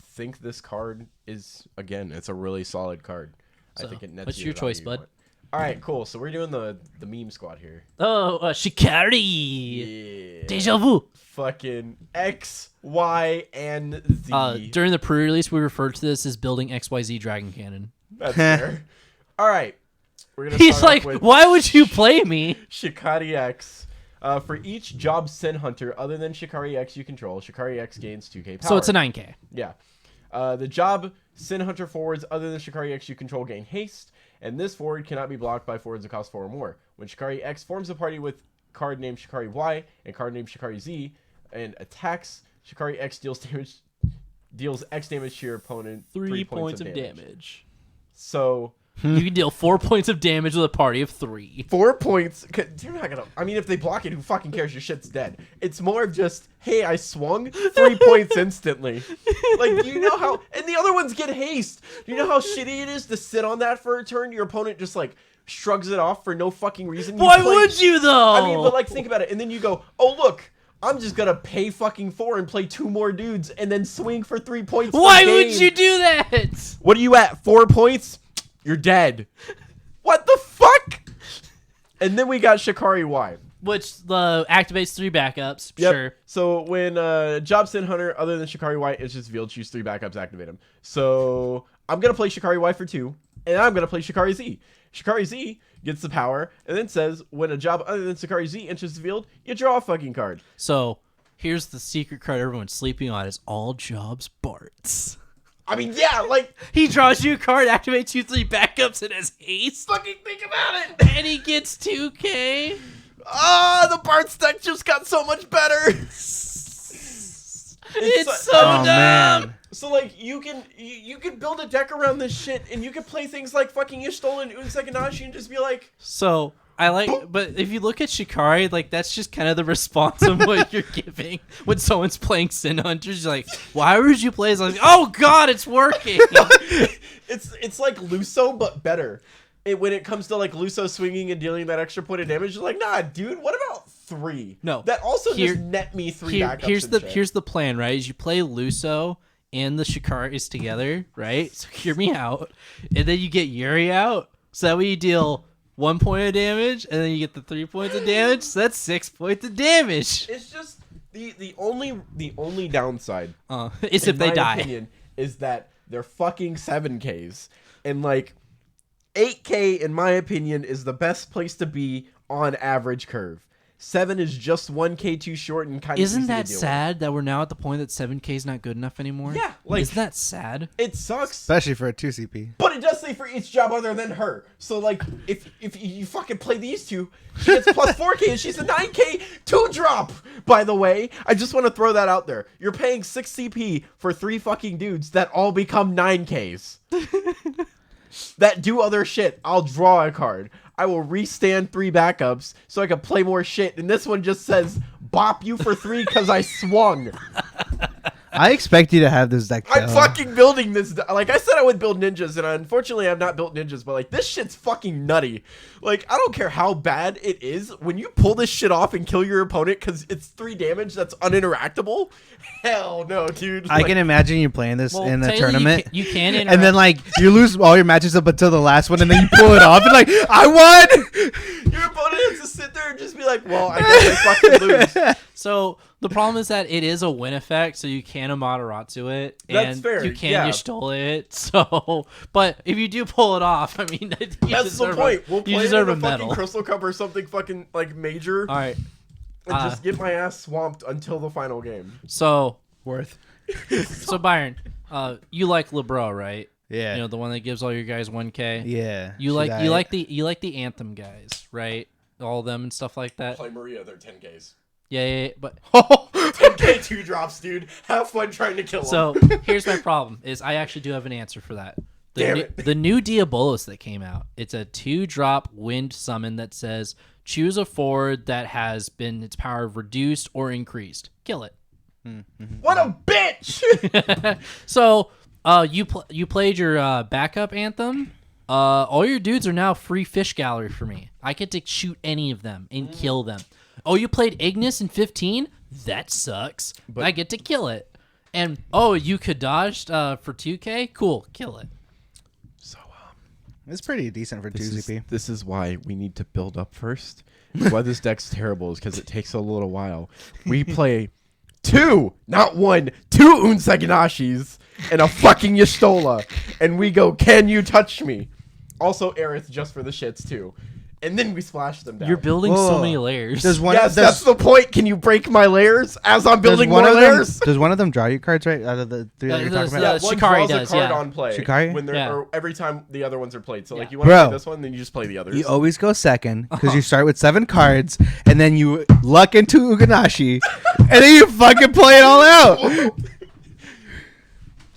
think this card is, again, it's a really solid card. So, I think it nets what's you your the value choice, you bud? want. All right, cool. So we're doing the meme squad here. Oh, Shikari. Yeah. Deja vu. Fucking X, Y, and Z. During the pre-release, we referred to this as building XYZ Dragon Cannon. That's fair. All right. We're gonna He's like, why would you play me? Shikari X. For each job Sin Hunter other than Shikari X you control, Shikari X gains 2k power. So it's a 9k. Yeah. The job Sin Hunter forwards other than Shikari X you control gain haste, and this forward cannot be blocked by forwards that cost 4 or more. When Shikari X forms a party with card named Shikari Y and card named Shikari Z and attacks, Shikari X deals X damage to your opponent. 3 points of damage. So you can deal 4 points of damage with a party of 3. 4 points. They're not gonna. I mean, if they block it, who fucking cares? Your shit's dead. It's more of just, hey, I swung 3 points instantly. Like, you know how? And the other ones get haste. You know how shitty it is to sit on that for a turn? Your opponent just like shrugs it off for no fucking reason. Why would you though? I mean, but like, think about it. And then you go, oh look, I'm just gonna pay fucking 4 and play 2 more dudes and then swing for 3 points. Why would you do that? What are you at? 4 points? You're dead. What the fuck? And then we got Shikari Y. Which activates 3 backups. Yep. Sure. So when Job Sin Hunter other than Shikari Y is just revealed, choose 3 backups, activate them. So I'm going to play Shikari Y for 2, and I'm going to play Shikari Z. Shikari Z gets the power, and then says when a job other than Shikari Z enters the field, you draw a fucking card. So here's the secret card everyone's sleeping on is all jobs Bart's. I mean, yeah, like, he draws you a card, activates you 3 backups, and has haste. Fucking think about it. And he gets 2k. The Bart deck just got so much better. It's so dumb. Man. So like you can build a deck around this shit, and you can play things like fucking Ishtol and Unseganashi and just be like, So but if you look at Shikari, like that's just kind of the response of what you're giving when someone's playing Sin Hunters. You're like, why would you play this? Like, oh god, it's working. It's like Luso but better. When it comes to like Luso swinging and dealing that extra point of damage, you're like, nah, dude. What about 3? No, that also just net me 3 backups. Here's the plan, right? Is you play Luso and the Shikaris together, right? So hear me out, and then you get Yuri out. So that way you deal 1 point of damage, and then you get the 3 points of damage. So that's 6 points of damage. It's just the only downside is if they die. Opinion, is that they're fucking 7Ks, and like 8K in my opinion is the best place to be on average curve. 7 is just 1K too short and kind of isn't that sad that we're now at the point that 7K is not good enough anymore? Yeah, like isn't that sad? It sucks, especially for a 2CP. But it does say for each job other than her. So like, if you fucking play these two, she gets plus 4K and she's a 9K 2-drop. By the way, I just want to throw that out there. You're paying 6 CP for 3 fucking dudes that all become 9Ks. That do other shit. I'll draw a card. I will restand 3 backups so I can play more shit. And this one just says, bop you for 3 because I swung. I expect you to have this deck. I'm fucking building this. Like I said, I would build ninjas, and unfortunately, I've not built ninjas. But like, this shit's fucking nutty. Like, I don't care how bad it is. When you pull this shit off and kill your opponent because it's 3 damage that's uninteractable, hell no, dude. I can imagine you playing this in a tournament. You can interact. And then like you lose all your matches up until the last one, and then you pull it off, and like I won. Your opponent has to sit there and just be like, "Well, I guess I fucking lose." So the problem is that it is a win effect, so you can Amaterasu it, and that's fair. You can stole it. So, but if you do pull it off, I mean, that's the point. We'll play it in a medal. fucking Crystal Cup or something fucking like major. All right, and just get my ass swamped until the final game. So worth. So Byron, you like LeBron, right? Yeah. You know, the one that gives all your guys 1K. Yeah. You like the Anthem guys, right? All of them and stuff like that. Play Maria, they're 10Ks. Yeah, but 10K 2-drops, dude. Have fun trying to kill them. So here's my problem: is I actually do have an answer for that. The new Diabolos that came out. It's a 2-drop wind summon that says choose a forward that has been its power reduced or increased. Kill it. Mm-hmm. What a bitch! So you played your backup Anthem. All your dudes are now free fish gallery for me. I get to shoot any of them and kill them. Oh, you played Ignis in 15? That sucks. But I get to kill it. And you could dodge for 2K? Cool, kill it. So it's pretty decent for 2CP. This is why we need to build up first. Why this deck's terrible is because it takes a little while. We play 2, not 1, 2 Unsaginashis and a fucking Y'shtola. And we go, can you touch me? Also Aerith just for the shits too. And then we splash them down. You're building so many layers. That's the point. Can you break my layers as I'm building more layers? Does one of them draw you cards right out of the 3 that you're talking about? Yeah, one Shikari draws a card on play. Shikari? When or every time the other ones are played. So like you want to play this one, then you just play the others. You always go second because you start with 7 cards, and then you luck into Uganashi, and then you fucking play it all out.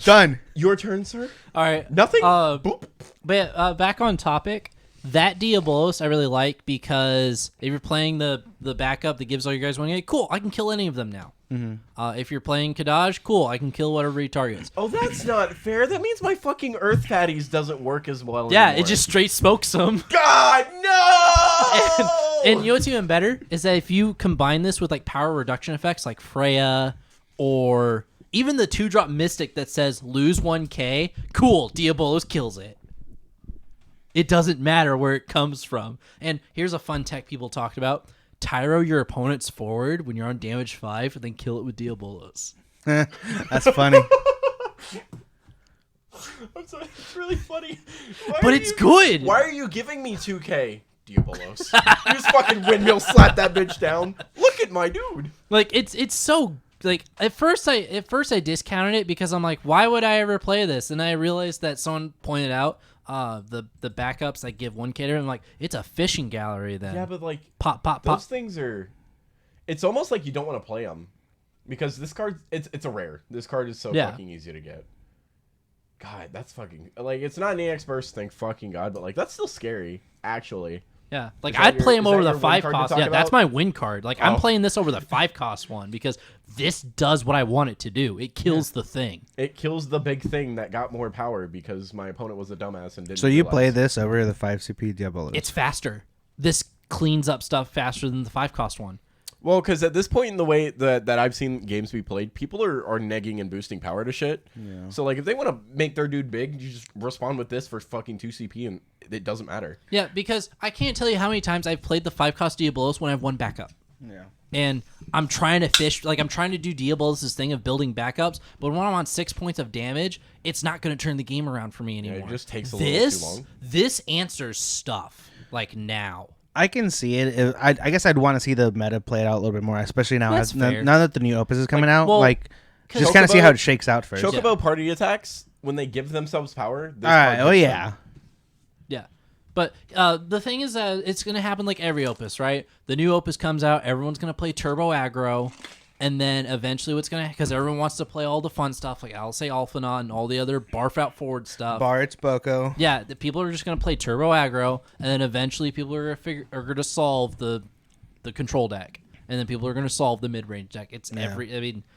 Done. Your turn, sir. All right. Nothing. Boop. But back on topic. That Diabolos I really like because if you're playing the backup that gives all you guys 1K, cool, I can kill any of them now. Mm-hmm. If you're playing Kadaj, cool, I can kill whatever he targets. Oh, that's not fair. That means my fucking Earth Fatties doesn't work as well Yeah, anymore. It just straight smokes them. God, no! And you know what's even better? Is that if you combine this with like power reduction effects like Freya or even the 2-drop Mystic that says lose 1K, cool, Diabolos kills it. It doesn't matter where it comes from. And here's a fun tech people talked about. Tyro your opponent's forward when you're on damage 5 and then kill it with Diabolos. That's funny. I'm sorry, it's really funny. But it's good. Why are you giving me 2K, Diabolos? You just fucking windmill slap that bitch down. Look at my dude. Like it's so like at first I discounted it because I'm like, why would I ever play this? And I realized that someone pointed out the backups that give 1K to him, like it's a fishing gallery then. Yeah, but like pop. Those things are. It's almost like you don't want to play them because this card it's a rare. This card is so fucking easy to get. God, that's fucking like it's not an EX burst, thank fucking God, but like that's still scary actually. Yeah, like I'd play him over the 5 cost. Yeah, that's my win card. Like I'm playing this over the 5 cost one because this does what I want it to do. It kills the thing. It kills the big thing that got more power because my opponent was a dumbass and didn't. So you play this over the 5 CP Diabolos? It's faster. This cleans up stuff faster than the 5 cost one. Well, because at this point in the way that I've seen games be played, people are negging and boosting power to shit. Yeah. So, like, if they want to make their dude big, you just respond with this for fucking 2 CP, and it doesn't matter. Yeah, because I can't tell you how many times I've played the 5 cost Diabolos when I have 1 backup. Yeah. And I'm trying to fish, like, I'm trying to do Diabolos' thing of building backups, but when I'm on 6 points of damage, it's not going to turn the game around for me anymore. Yeah, it just takes a little too long. This answers stuff, like, now. I can see it. I guess I'd want to see the meta play it out a little bit more, especially now now that the new Opus is coming out. Like, just kind of see how it shakes out first. Chocobo party attacks, when they give themselves power. All right. Oh, yeah. Yeah. But the thing is that it's going to happen like every Opus, right? The new Opus comes out, everyone's going to play Turbo Aggro, and then eventually what's going to... Because everyone wants to play all the fun stuff, like I'll say Alphanaut and all the other barf out forward stuff. Bart's, Boko. Yeah, the people are just going to play Turbo Aggro, and then eventually people are going to solve the control deck. And then people are going to solve the mid-range deck. It's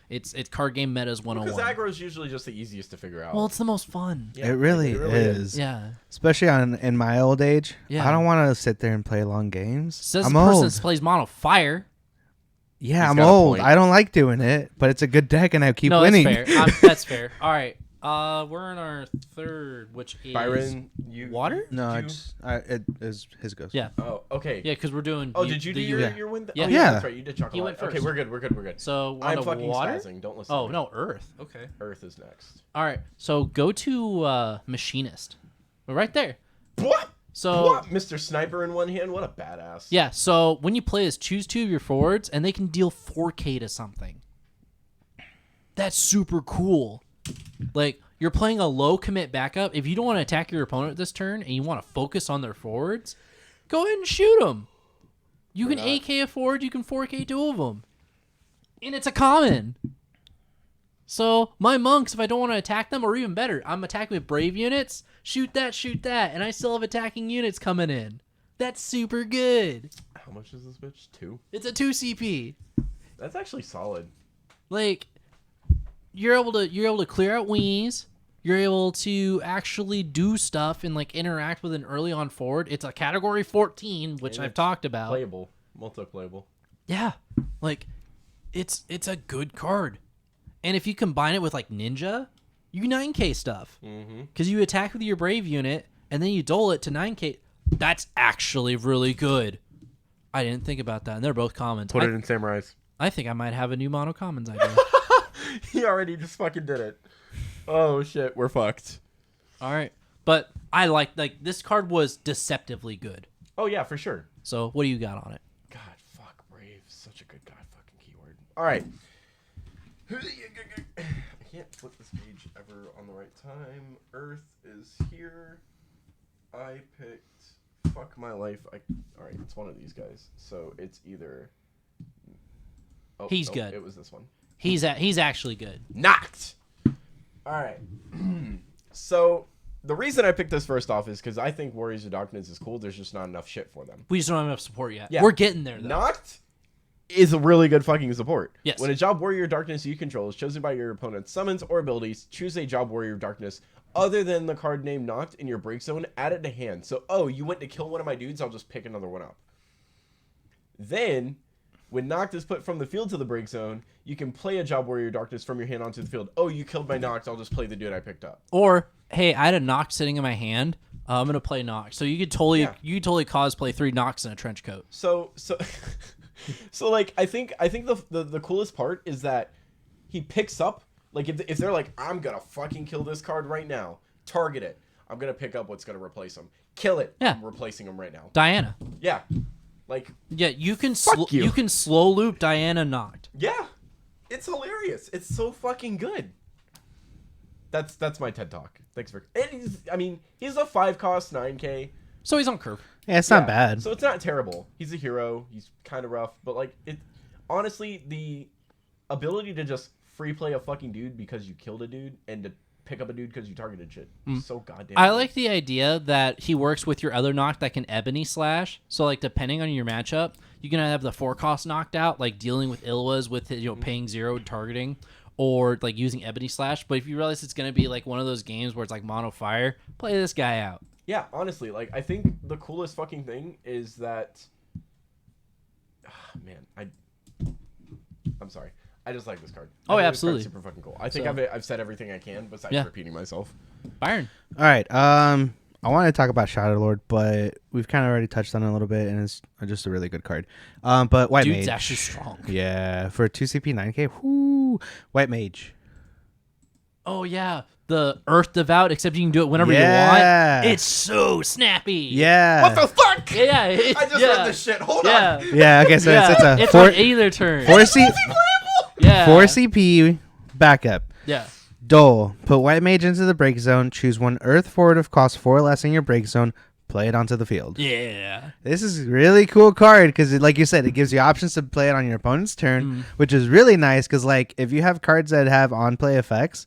it's card game metas 101. Because aggro is usually just the easiest to figure out. Well, it's the most fun. Yeah, it really is. Yeah. Especially in my old age. Yeah. I don't want to sit there and play long games. Says the person that plays Mono Fire. Yeah, I'm old. I don't like doing it, but it's a good deck, and I keep winning. That's fair. That's fair. All right. We're in our third, which is Byron. Water? No, it is his goes. Yeah. Oh, okay. Yeah, because we're doing. Oh, did you do your win? Yeah. Oh, yeah, that's right. You did chocolate. He went first. Okay, we're good. So I'm fucking water? spazzing. Don't listen. Oh no, Earth. Okay. Earth is next. All right. So go to Machinist. We're right there. What? So what? Mr. Sniper in one hand. What a badass. Yeah. So when you play is choose 2 of your forwards, and they can deal 4K to something. That's super cool. Like, you're playing a low commit backup. If you don't want to attack your opponent this turn and you want to focus on their forwards, go ahead and shoot them. You can 8K a forward, you can 4K 2 of them. And it's a common. So, my monks, if I don't want to attack them, or even better, I'm attacking with brave units, shoot that, and I still have attacking units coming in. That's super good. How much is this bitch? 2? It's a 2 CP. That's actually solid. Like, you're able to clear out weenies. You're able to actually do stuff and like interact with an early on forward. It's a category 14, which I've talked about. Playable, multi-playable. Yeah, like it's a good card. And if you combine it with like Ninja, you 9K stuff. Because you attack with your Brave unit and then you dole it to 9K. That's actually really good. I didn't think about that. And they're both commons. Put it in Samurais. I think I might have a new mono commons idea. He already just fucking did it. Oh shit, we're fucked. All right. But I like this card was deceptively good. Oh yeah, for sure. So what do you got on it? God, fuck, Brave. Such a good god fucking keyword. All right. I can't flip this page ever on the right time. Earth is here. I picked fuck my life. All right, it's one of these guys. So it's either he's good. It was this one. He's actually good. Knocked. All right. So the reason I picked this first off is because I think Warriors of Darkness is cool. There's just not enough shit for them. We just don't have enough support yet. Yeah. We're getting there, though. Knocked is a really good fucking support. Yes. When a job Warrior of Darkness you control is chosen by your opponent's summons or abilities, choose a job Warrior of Darkness other than the card name Knocked in your break zone, add it to hand. So, you went to kill one of my dudes, I'll just pick another one up. Then, when Knocked is put from the field to the break zone, you can play a job Warrior of Darkness from your hand onto the field. Oh, you killed my Knocked, I'll just play the dude I picked up. Or, hey, I had a Knocked sitting in my hand. I'm gonna play Knocked. So you could totally cosplay 3 Knockts in a trench coat. So like I think the coolest part is that he picks up, like if they're like, I'm gonna fucking kill this card right now, target it, I'm gonna pick up what's gonna replace him, kill it, yeah, I'm replacing him right now. Diana. Yeah. Like, yeah, you can slow loop Diana Knocked. Yeah. It's hilarious. It's so fucking good. That's my TED Talk. Thanks for. And he's a 5 cost 9K. So he's on curve. Yeah, it's not bad. So it's not terrible. He's a hero. He's kind of rough, but like it. Honestly, the ability to just free play a fucking dude because you killed a dude and to pick up a dude because you targeted shit. So goddamn. I like the idea that he works with your other knock that can ebony slash. So like depending on your matchup, you can have the 4-cost knocked out, like dealing with Ilwas with paying 0 targeting, or like using ebony slash. But if you realize it's gonna be like one of those games where it's like mono fire, play this guy out. Yeah, honestly, like I think the coolest fucking thing is that. Man, I'm sorry. I just like this card. Oh, yeah, absolutely. Super fucking cool. I think I've said everything I can besides repeating myself. Byron. All right. I want to talk about Shadow Lord, but we've kind of already touched on it a little bit, and it's just a really good card. But White Mage. Dude's actually strong. Yeah, for 2 CP 9K. Whoo, White Mage. Oh yeah, the Earth Devout, except you can do it whenever you want. It's so snappy. Yeah. What the fuck? Yeah. I just read this shit. Hold on. Yeah. Okay, so it's on either turn. 4 CP backup. Yeah. Dole. Put White Mage into the break zone. Choose 1 Earth forward of cost 4 less in your break zone. Play it onto the field. Yeah. This is a really cool card because, like you said, it gives you options to play it on your opponent's turn, which is really nice because, like, if you have cards that have on-play effects,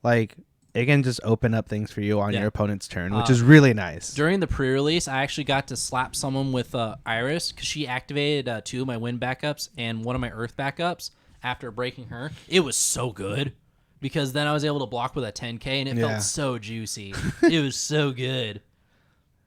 like, it can just open up things for you on your opponent's turn, which is really nice. During the pre-release, I actually got to slap someone with Iris because she activated 2 of my wind backups and 1 of my earth backups after breaking her. It was so good because then I was able to block with a 10K and it felt so juicy. It was so good.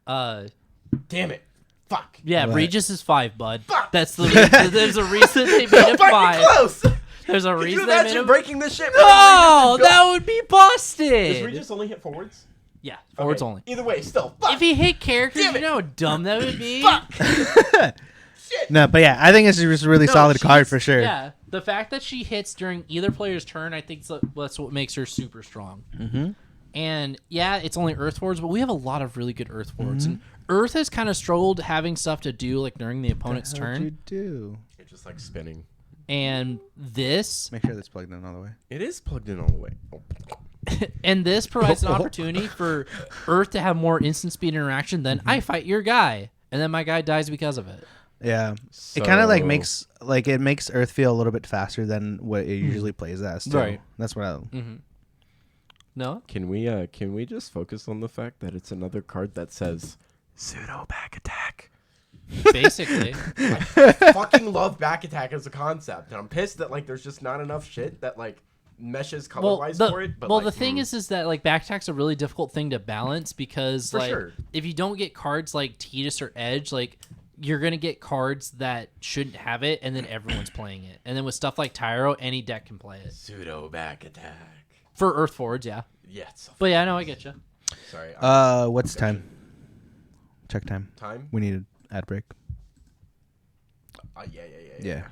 Damn it. Fuck. Yeah, What? Regis is 5, bud. Fuck. There's a reason they made it 5. Close. There's a Can reason you they made imagine it. breaking this shit? No, that would be busted. Does Regis only hit forwards? Yeah, forwards Okay. only. Either way, still. Fuck. If he hit characters, Damn you it. know how dumb that would be. Fuck. Shit. No, but yeah, I think it's just a really solid card for sure. Yeah, the fact that she hits during either player's turn, I think that's what makes her super strong. Mm-hmm. And yeah, it's only Earth forwards, but we have a lot of really good Earth forwards. And Earth has kind of struggled having stuff to do like during the opponent's turn. You do. It's just like spinning. And this, Make sure that's plugged in all the way. It is plugged in all the way. Oh. and this provides an opportunity for Earth to have more instant speed interaction than I fight your guy, and then my guy dies because of it. Yeah, So- it kind of like makes Earth feel a little bit faster than what it usually plays as. Too. Right. That's what I. No? Can we just focus on the fact that it's another card that says pseudo back attack? Basically. I fucking love back attack as a concept, and I'm pissed that like there's just not enough shit that like meshes color wise for it. But the thing is that like back attack's a really difficult thing to balance because For like sure. if you don't get cards like Tidus or Edge, like you're gonna get cards that shouldn't have it, and then everyone's playing it. And then with stuff like Tyro, any deck can play it. pseudo back attack. For Earth forwards, yeah. Yeah. It's so But yeah, no, I get you. sorry. What's time? Check time. Time? We need an ad break. Yeah.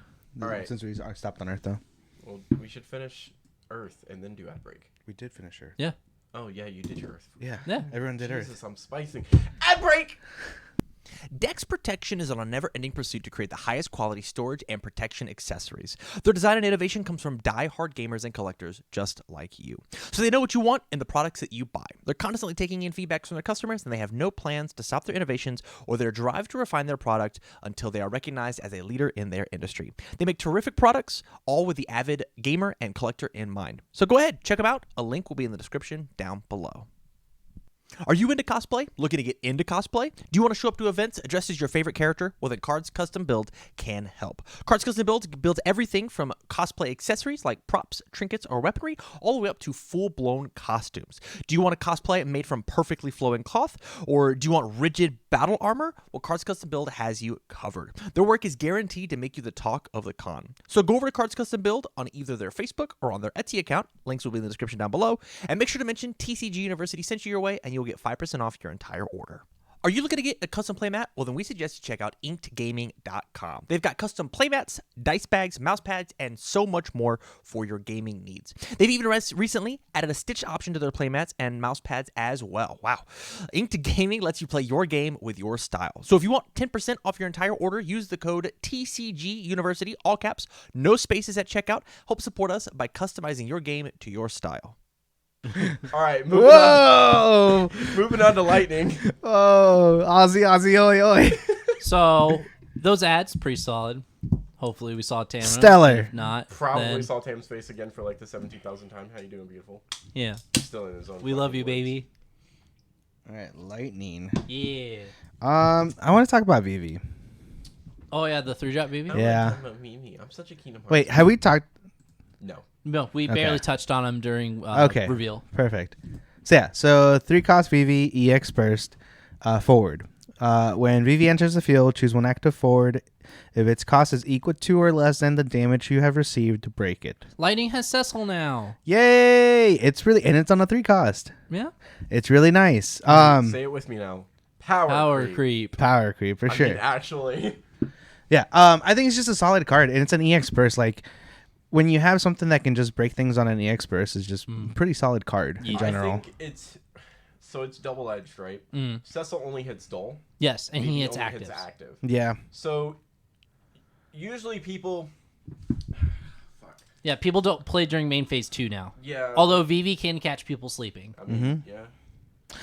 All right. Since we stopped on Earth, though. Well, we should finish Earth and then do ad break. We did finish Earth. Yeah. Oh yeah, you did your Earth. Yeah. Yeah. Everyone did Jesus, Earth. I'm spicing. Ad break. Dex Protection is on a never-ending pursuit to create the highest quality storage and protection accessories. Their design and innovation comes from die-hard gamers and collectors just like you. So they know what you want in the products that you buy. They're constantly taking in feedback from their customers, and they have no plans to stop their innovations or their drive to refine their product until they are recognized as a leader in their industry. They make terrific products, all with the avid gamer and collector in mind. So go ahead, check them out. A link will be in the description down below. Are you into cosplay? Looking to get into cosplay? Do you want to show up to events dressed as your favorite character? Well, then Cards Custom Build can help. Cards Custom Build builds everything from cosplay accessories like props, trinkets, or weaponry, all the way up to full-blown costumes. Do you want a cosplay made from perfectly flowing cloth? Or do you want rigid battle armor? Well, Cards Custom Build has you covered. Their work is guaranteed to make you the talk of the con. So go over to Cards Custom Build on either their Facebook or on their Etsy account. Links will be in the description down below. And make sure to mention TCG University sent you your way, and you'll get 5% off your entire order. Are you looking to get a custom playmat? Well, then we suggest you check out inkedgaming.com. They've got custom playmats, dice bags, mouse pads, and so much more for your gaming needs. They've even recently added a stitch option to their playmats and mouse pads as well. Wow. Inked Gaming lets you play your game with your style. So if you want 10% off your entire order, use the code TCG University, all caps, no spaces at checkout. Help support us by customizing your game to your style. All right. Whoa! Moving on to lightning. Oh, Aussie, oi, oi. So those ads, pretty solid. Hopefully we saw Tam. Stellar. If not, Probably then, saw Tam's face again for like the 17,000th time. How you doing, beautiful? yeah. Still in his own. We love you, words. baby. All right, lightning. Yeah. I want to talk about Vivi. Oh yeah, the 3-drop baby. I Yeah. like talking about Mimi. I'm such a Kingdom Hearts. Wait, have we talked? No. No, we Okay. barely touched on him during Okay. reveal. Perfect. So 3-cost Vivi EX burst, forward. When Vivi enters the field, choose one active forward. If its cost is equal to or less than the damage you have received to break it. Lightning has Cecil now. Yay! It's on a 3-cost. Yeah. It's really nice. Say it with me now. Power creep. Power creep for sure. I mean, actually. Yeah. I think it's just a solid card, and it's an EX burst. Like when you have something that can just break things on an EX burst, is just pretty solid card in general. I think it's double edged, right? Cecil only hits dull. Yes, and Mimi he hits only active. hits active. Yeah. So usually people. Yeah, people don't play during main phase 2 now. Yeah. Although Vivi can catch people sleeping. I mean, yeah.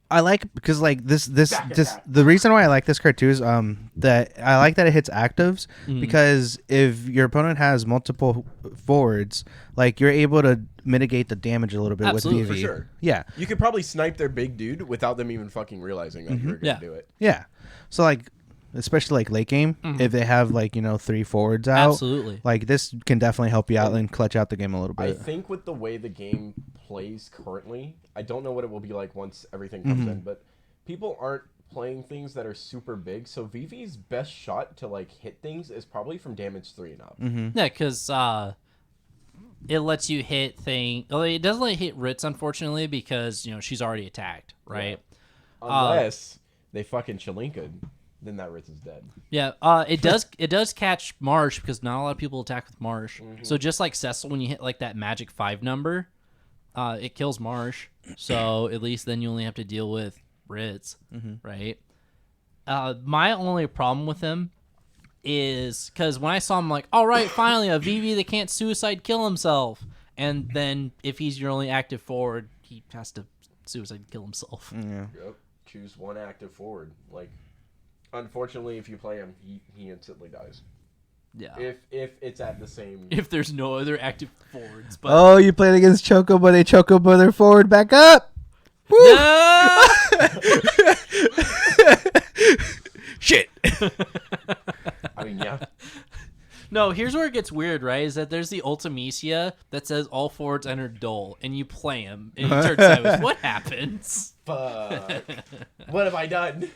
I like because like this Back attack. the reason why I like this card too is that I like that it hits actives because if your opponent has multiple forwards, like you're able to mitigate the damage a little bit Absolutely, with For Vivi. sure. Yeah. You could probably snipe their big dude without them even fucking realizing that you were gonna Yeah. do it. Yeah. So like especially like late game, if they have like 3 forwards out, Absolutely. like this can definitely help you out and clutch out the game a little I bit. think with the way the game plays currently, I don't know what it will be like once everything comes in, but people aren't playing things that are super big, so Vivi's best shot to like hit things is probably from damage 3 and up. Yeah, because it lets you hit it doesn't let you hit Ritz, unfortunately, because she's already attacked, right? Unless they fucking Chalinka, then that Ritz is dead. Yeah. It does catch Marsh because not a lot of people attack with Marsh. So just like Cecil, when you hit like that magic 5 number, it kills Marsh. So at least then you only have to deal with Ritz, right? My only problem with him is because when I saw him, like, all right, finally a VV that can't suicide kill himself, and then if he's your only active forward, he has to suicide kill himself. Yeah. Yep. Choose one active forward. Like, unfortunately, if you play him, he instantly dies. Yeah. If it's at the same. If there's no other active forwards, but Oh, you played against Chocobo. They Chocobo their forward back up. Woo! no! Shit. I mean, yeah. No, here's where it gets weird, right? Is that there's the Ultimacia that says all forwards enter dull, and you play him, and he turns sideways. What happens? Fuck. What have I done?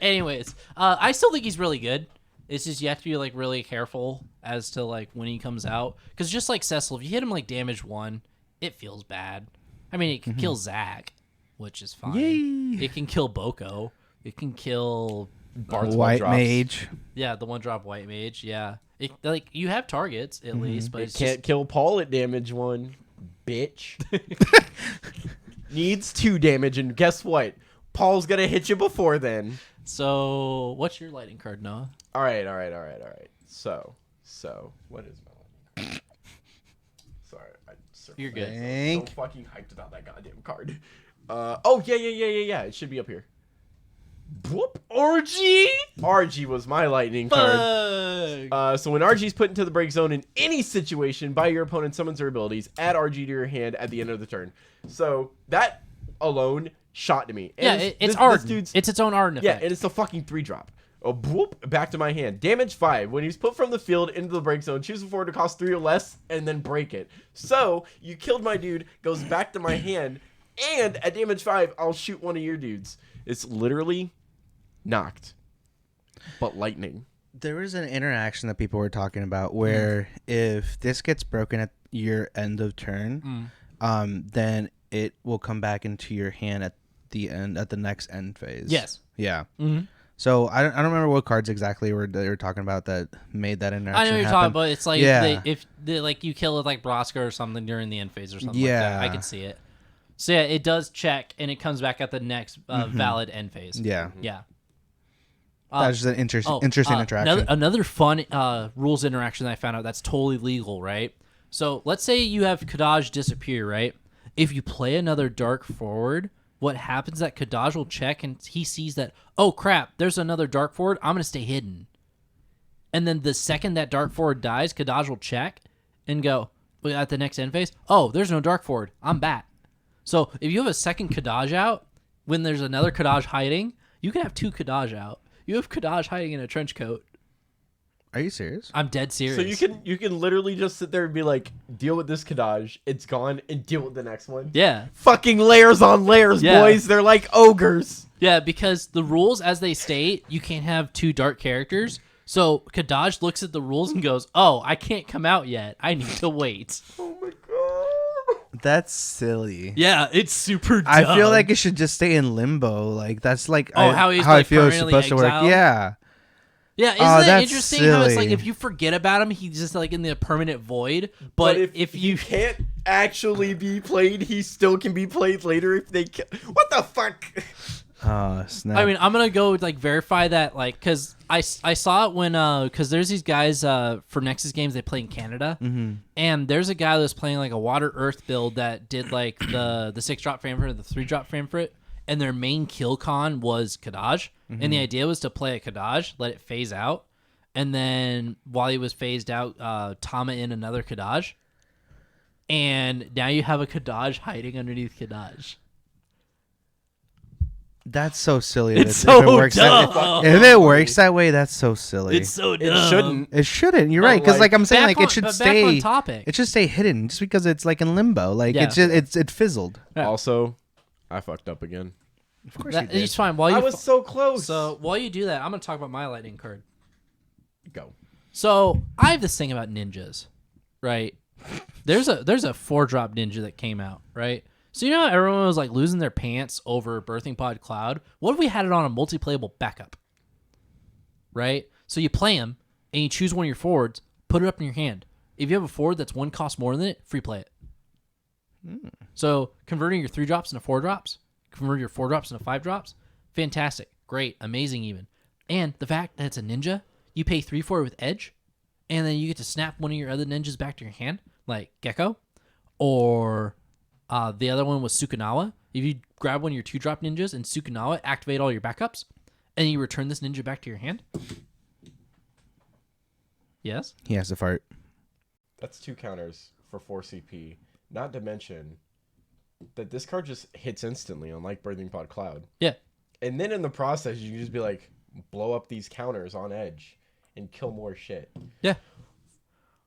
Anyways, I still think he's really good. It's just you have to be like really careful as to like when he comes out, because just like Cecil, if you hit him like damage 1, it feels bad. I mean, it can kill Zach, which is fine. Yay. It can kill Boko. It can kill Bart's White one drops. Mage. the 1-drop White Mage. Yeah, it like you have targets at least, but It it's can't kill Paul at damage 1, bitch. Needs 2 damage, and guess what? Paul's gonna hit you before then. So, what's your lightning card, Noah? All right. So, what is my lightning card? Sorry, You're good. I'm so fucking hyped about that goddamn card. Oh yeah. It should be up here. Whoop. RG was my lightning card. Fuck. So when RG is put into the break zone in any situation by your opponent summons their abilities, add RG to your hand at the end of the turn. So that alone shot to me. And Yeah, this it's Arden. dude's It's its own Arden yeah, effect. and it's a fucking 3-drop. Oh, whoop, back to my hand. Damage 5. When he's put from the field into the break zone, choose a forward to cost 3 or less, and then break it. So, you killed my dude, goes back to my hand, and at damage 5, I'll shoot one of your dudes. It's literally knocked. But lightning. There was an interaction that people were talking about where if this gets broken at your end of turn, then it will come back into your hand at the next end phase. Yes. Yeah. Mm-hmm. So I don't remember what cards exactly they were talking about that made that interaction. I know what you're happen. talking about. It's like Yeah. if like you kill it like Broska or something during the end phase or something Yeah. like that. I can see it. So yeah, it does check and it comes back at the next valid end phase. Yeah. Yeah. That's just an interesting interaction. Another fun rules interaction that I found out that's totally legal, right? So let's say you have Kadaj disappear, right? If you play another dark forward, what happens is that Kadaj will check and he sees that, oh crap, there's another dark forward, I'm going to stay hidden. and then the second that Dark Forward dies, Kadaj will check and go at the next end phase. Oh, there's no Dark Forward. I'm back. So if you have a second Kadaj out, when there's another Kadaj hiding, you can have 2 Kadaj out. You have Kadaj hiding in a trench coat. Are you serious? I'm dead serious. So you can literally just sit there and be like, deal with this Kadaj, it's gone, and deal with the next one. Yeah. Fucking layers on layers, boys. They're like ogres. Yeah, because the rules as they state, you can't have 2 dark characters. So Kadaj looks at the rules and goes, "Oh, I can't come out yet. I need to wait." Oh my god. That's silly. Yeah, it's super dumb. I feel like it should just stay in limbo. Like that's like how he's, how like, I feel it's permanently supposed to work. exiled? Yeah. Yeah, isn't that that's interesting how it's like silly. if you forget about him, he's just like in the permanent void. But But if you he can't actually be played, he still can be played later if they can. What the fuck? Oh snap! I mean, I'm gonna go like verify that, like, because I saw it when because there's these guys for Nexus games they play in Canada, and there's a guy that's playing like a Water Earth build that did like the 6-drop Famfrit and the 3-drop Famfrit, and their main kill con was Kadaj, and the idea was to play a Kadaj, let it phase out, and then while he was phased out, Tama in another Kadaj, and now you have a Kadaj hiding underneath Kadaj. That's so silly. It's if it so works dumb. if it works that way, that's so silly. It's so dumb. It shouldn't. It shouldn't. You're right. Because like I'm saying, like it should Back stay. on topic. It should stay hidden just because it's like in limbo. Like Yeah. it's just it fizzled. Yeah. Also, I fucked up again. Of course That, you it's did. fine. While you I was so close. so while you do that, I'm gonna talk about my lightning card. Go. So I have this thing about ninjas, right? There's a 4-drop ninja that came out, right? So you know how everyone was like losing their pants over Birthing Pod Cloud? What if we had it on a multiplayable backup? Right? So you play him and you choose one of your forwards, put it up in your hand. If you have a forward that's 1 cost more than it, free play it. So converting your 3-drops into 4-drops, convert your 4-drops into 5-drops, fantastic, great, amazing even. And the fact that it's a ninja, you pay 3 for it with edge, and then you get to snap one of your other ninjas back to your hand, like Gecko, or the other one was Sukunawa. If you grab one of your 2-drop ninjas and Sukunawa, activate all your backups, and you return this ninja back to your hand. Yes? He has to fart. That's 2 counters for 4 CP. Not to mention that this card just hits instantly, unlike Birthing Pod Cloud. Yeah. And then in the process, you can just be like, blow up these counters on edge and kill more shit. Yeah.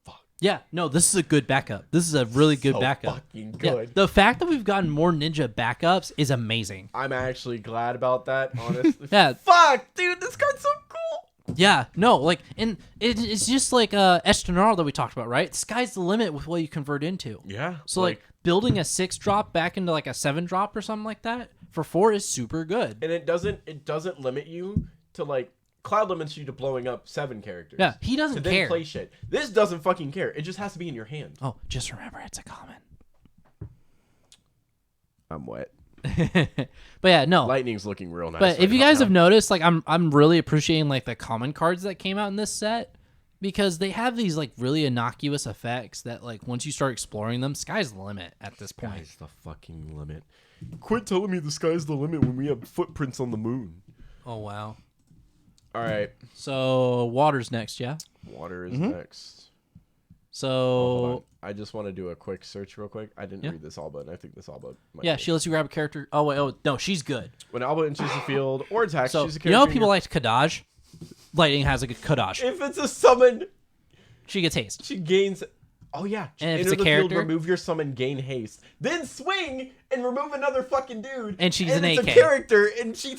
Fuck. Yeah, no, this is a good backup. This is a really good So backup. fucking Yeah, good. the fact that we've gotten more ninja backups is amazing. I'm actually glad about that, honestly. Yeah. Fuck, dude, this card's so cool. Yeah, no, like, and it's just like Estenar that we talked about, right? Sky's the limit with what you convert into. Yeah. So like building a 6-drop back into like a 7-drop or something like that for 4 is super good. and it doesn't limit you to like Cloud limits you to blowing up 7 characters. Yeah, he doesn't to then care. play shit. This doesn't fucking care. It just has to be in your hand. Oh, just remember it's a common. I'm wet. But yeah, no. Lightning's looking real nice. But right if you about guys now. have noticed, like I'm really appreciating like the common cards that came out in this set because they have these like really innocuous effects that like once you start exploring them, sky's the limit at this point. Sky's the fucking limit. Quit telling me the sky's the limit when we have footprints on the moon. Oh wow. All right. So water's next, yeah. Water is next. Hold So on. I just want to do a quick search real quick. I didn't Yeah. read this Alba, and I think this Alba might yeah, be. she lets you grab a character. Oh wait, oh no, she's good. When Alba enters the field or attacks, So choose a you character. know how in people your- like Kadaj? Lightning has a good Kadaj. If it's a summon, She gets haste. she gains. Oh yeah. And if Enter it's a the character? field, remove your summon, gain haste. Then swing and remove another fucking dude. And she's an it's AK. a character, and she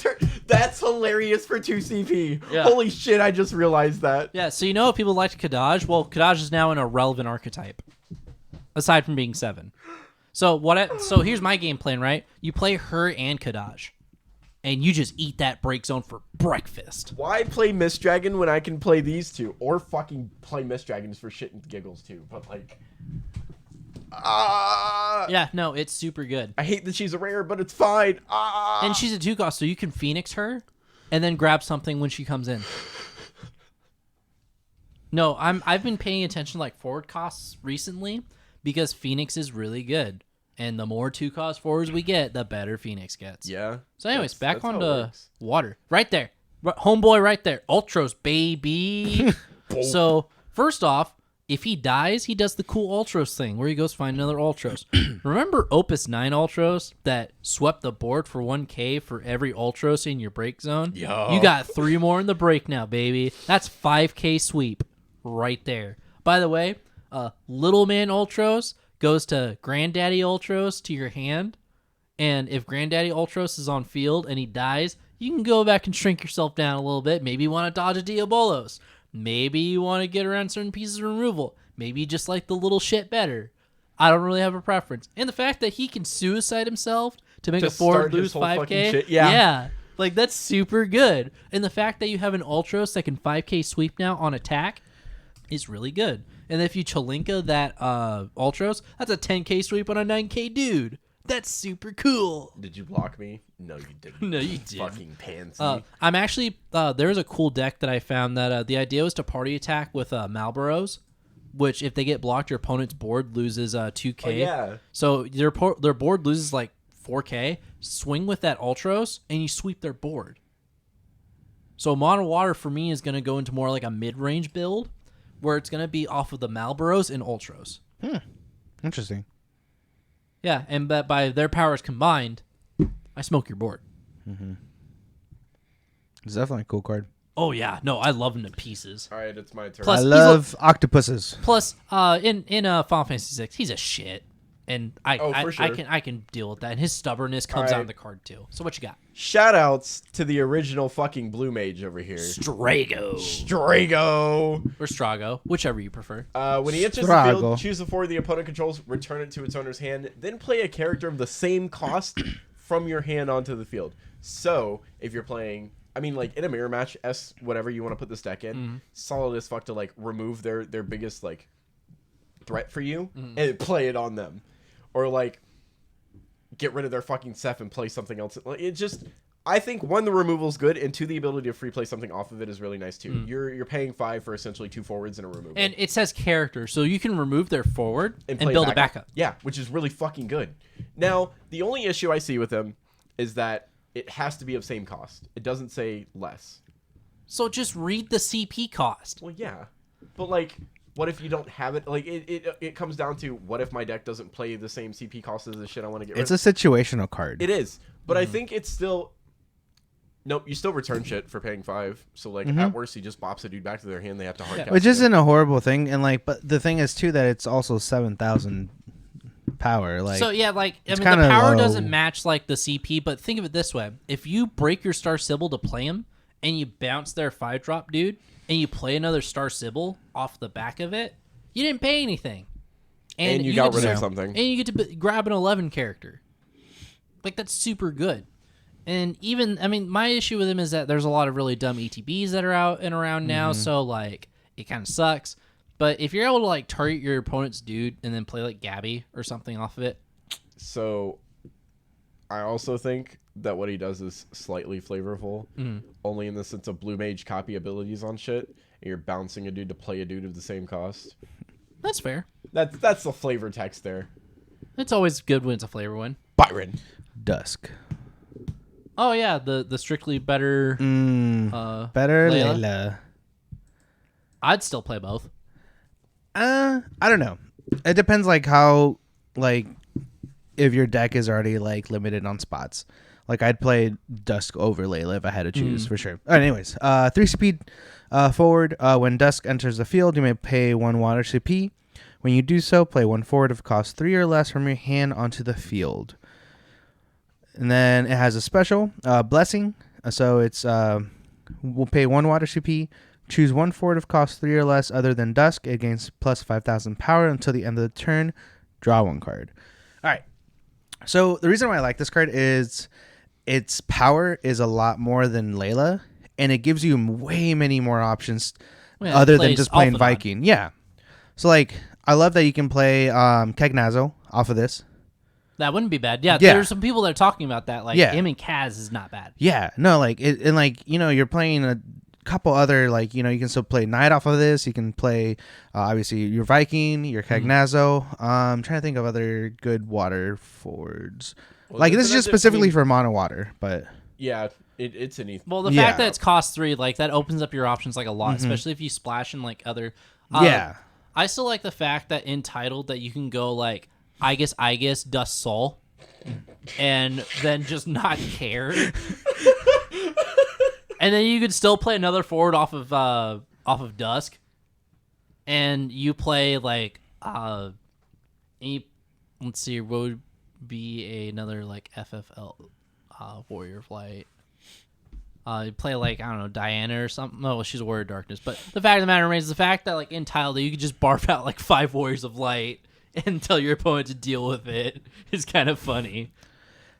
That's hilarious for 2 CP. Yeah. Holy shit! I just realized that. Yeah, so you know how people liked Kadaj? Well, Kadaj is now an irrelevant archetype, aside from being 7. So so here's my game plan, right? You play her and Kadaj, and you just eat that break zone for breakfast. Why play Mist Dragon when I can play these 2, or fucking play Mist Dragons for shit and giggles too? But like, Yeah, no, it's super good. I hate that she's a rare, but it's fine. And she's a 2-cost, so you can Phoenix her, and then grab something when she comes in. No, I've been paying attention to like forward costs recently because Phoenix is really good, and the more 2-cost forwards we get, the better Phoenix gets. Yeah. So, anyways, back that's how it onto works. water. Right there, homeboy, right there. Ultros, baby. So first off, if he dies, he does the cool Ultros thing where he goes find another Ultros. Remember Opus 9 Ultros that swept the board for 1K for every Ultros in your break zone? Yo. You got 3 more in the break now, baby. That's 5K sweep right there. By the way, Little Man Ultros goes to Granddaddy Ultros to your hand. And if Granddaddy Ultros is on field and he dies, you can go back and shrink yourself down a little bit. Maybe you want to dodge a Diabolos. Maybe you want to get around certain pieces of removal. Maybe you just like the little shit better. I don't really have a preference. And the fact that he can suicide himself to make a forward lose 5K. Yeah. Like, that's super good. And the fact that you have an Ultros that can 5K sweep now on attack is really good. And if you Chalinka that Ultros, that's a 10K sweep on a 9K dude. That's super cool. Did you block me? No, you didn't. No, you didn't. Fucking pansy. I'm actually there's a cool deck that I found that the idea was to party attack with Malboros, which if they get blocked, your opponent's board loses 2K. Oh, yeah. So their board loses like 4K. Swing with that Ultros and you sweep their board. So Mono Water for me is going to go into more like a mid-range build, where it's going to be off of the Malboros and Ultros. Interesting. Yeah, and by their powers combined, I smoke your board. It's definitely a cool card. Oh yeah, no, I love him to pieces. All right, it's my turn. Plus, I love octopuses. Plus, in Final Fantasy 6, he's a shit, and for sure. I can deal with that. And his stubbornness comes All out right. in the card too. So what you got? Shout outs to the original fucking Blue Mage over here. Strago Strago. or Strago, whichever you prefer. When he enters the Strago. field, choose the forward the opponent controls, return it to its owner's hand, then play a character of the same cost from your hand onto the field. So, if you're playing, I mean, like, in a mirror match, whatever you want to put this deck in, solid as fuck to, like, remove their biggest, like, threat for you and play it on them. Or, like, get rid of their fucking Seth and play something else. Like, it just, I think, one, the removal's good, and two, the ability to free play something off of it is really nice, too. You're paying 5 for essentially 2 forwards and a removal. And it says character, so you can remove their forward and play build a backup. Yeah, which is really fucking good. Now, the only issue I see with them is that it has to be of same cost. It doesn't say less. So just read the CP cost. Well, yeah. But, like, what if you don't have it? Like, it comes down to, what if my deck doesn't play the same CP cost as the shit I want to get rid of? It's a situational card. It is. But I think it's still... Nope, you still return shit for paying 5. So, like, at worst, he just bops a dude back to their hand. They have to hard cast Which it. isn't a horrible thing. And, like, but the thing is, too, that it's also 7,000 power. Like, So yeah, like I it's mean, the kinda power low. doesn't match like the CP, but think of it this way: if you break your Star Sybil to play him, and you bounce their 5-drop dude, and you play another Star Sybil off the back of it, you didn't pay anything, And you get got to- rid of something. and you get to grab an 11 character. Like that's super good. And even I mean, my issue with him is that there's a lot of really dumb ETBs that are out and around now, so like it kind of sucks. But if you're able to like target your opponent's dude and then play like Gabby or something off of it. So, I also think that what he does is slightly flavorful, only in the sense of Blue Mage copy abilities on shit, and you're bouncing a dude to play a dude of the same cost. That's fair. That's the flavor text there. It's always good when it's a flavor win. Byron. Dusk. Oh yeah, the strictly better. Better Layla? Layla. I'd still play both. I don't know. It depends, like, how, like, if your deck is already, like, limited on spots. Like, I'd play Dusk over Layla if I had to choose, for sure. All right, anyways, 3 speed forward. When Dusk enters the field, you may pay 1 water CP. When you do so, play 1 forward of cost 3 or less from your hand onto the field. And then it has a special, Blessing. So it's, we'll pay 1 water CP. Choose 1 forward of cost 3 or less other than Dusk. It gains plus 5,000 power until the end of the turn. Draw 1 card. All right. So the reason why I like this card is its power is a lot more than Layla, and it gives you way many more options Yeah, other it than plays just playing Alphadon. Viking. Yeah. So, like, I love that you can play Kegnazo off of this. That wouldn't be bad. Yeah, Yeah. there's some people that are talking about that. Like Yeah. him and Kaz is not bad. Yeah, no, like it, and like you're playing a couple other like you can still play Knight off of this. You can play obviously your Viking, your Kegnazo. I'm trying to think of other good water forwards. Well, Like this is isn't just it- specifically I mean, for mono water, but Yeah, it's an ether. Well, the fact that it's cost 3, like that opens up your options like a lot, especially if you splash in like other. I still like the fact that Entitled that you can go like I guess Dust Soul, and then just not care, and then you could still play another forward off of Dusk, and you play like let's see, what would be another like FFL Warrior Flight. You play like, I don't know, Diana or something. Oh, well, she's a Warrior of Darkness. But the fact of the matter remains the fact that like Entitled, you could just barf out like 5 Warriors of Light and tell your opponent to deal with it. It's kind of funny.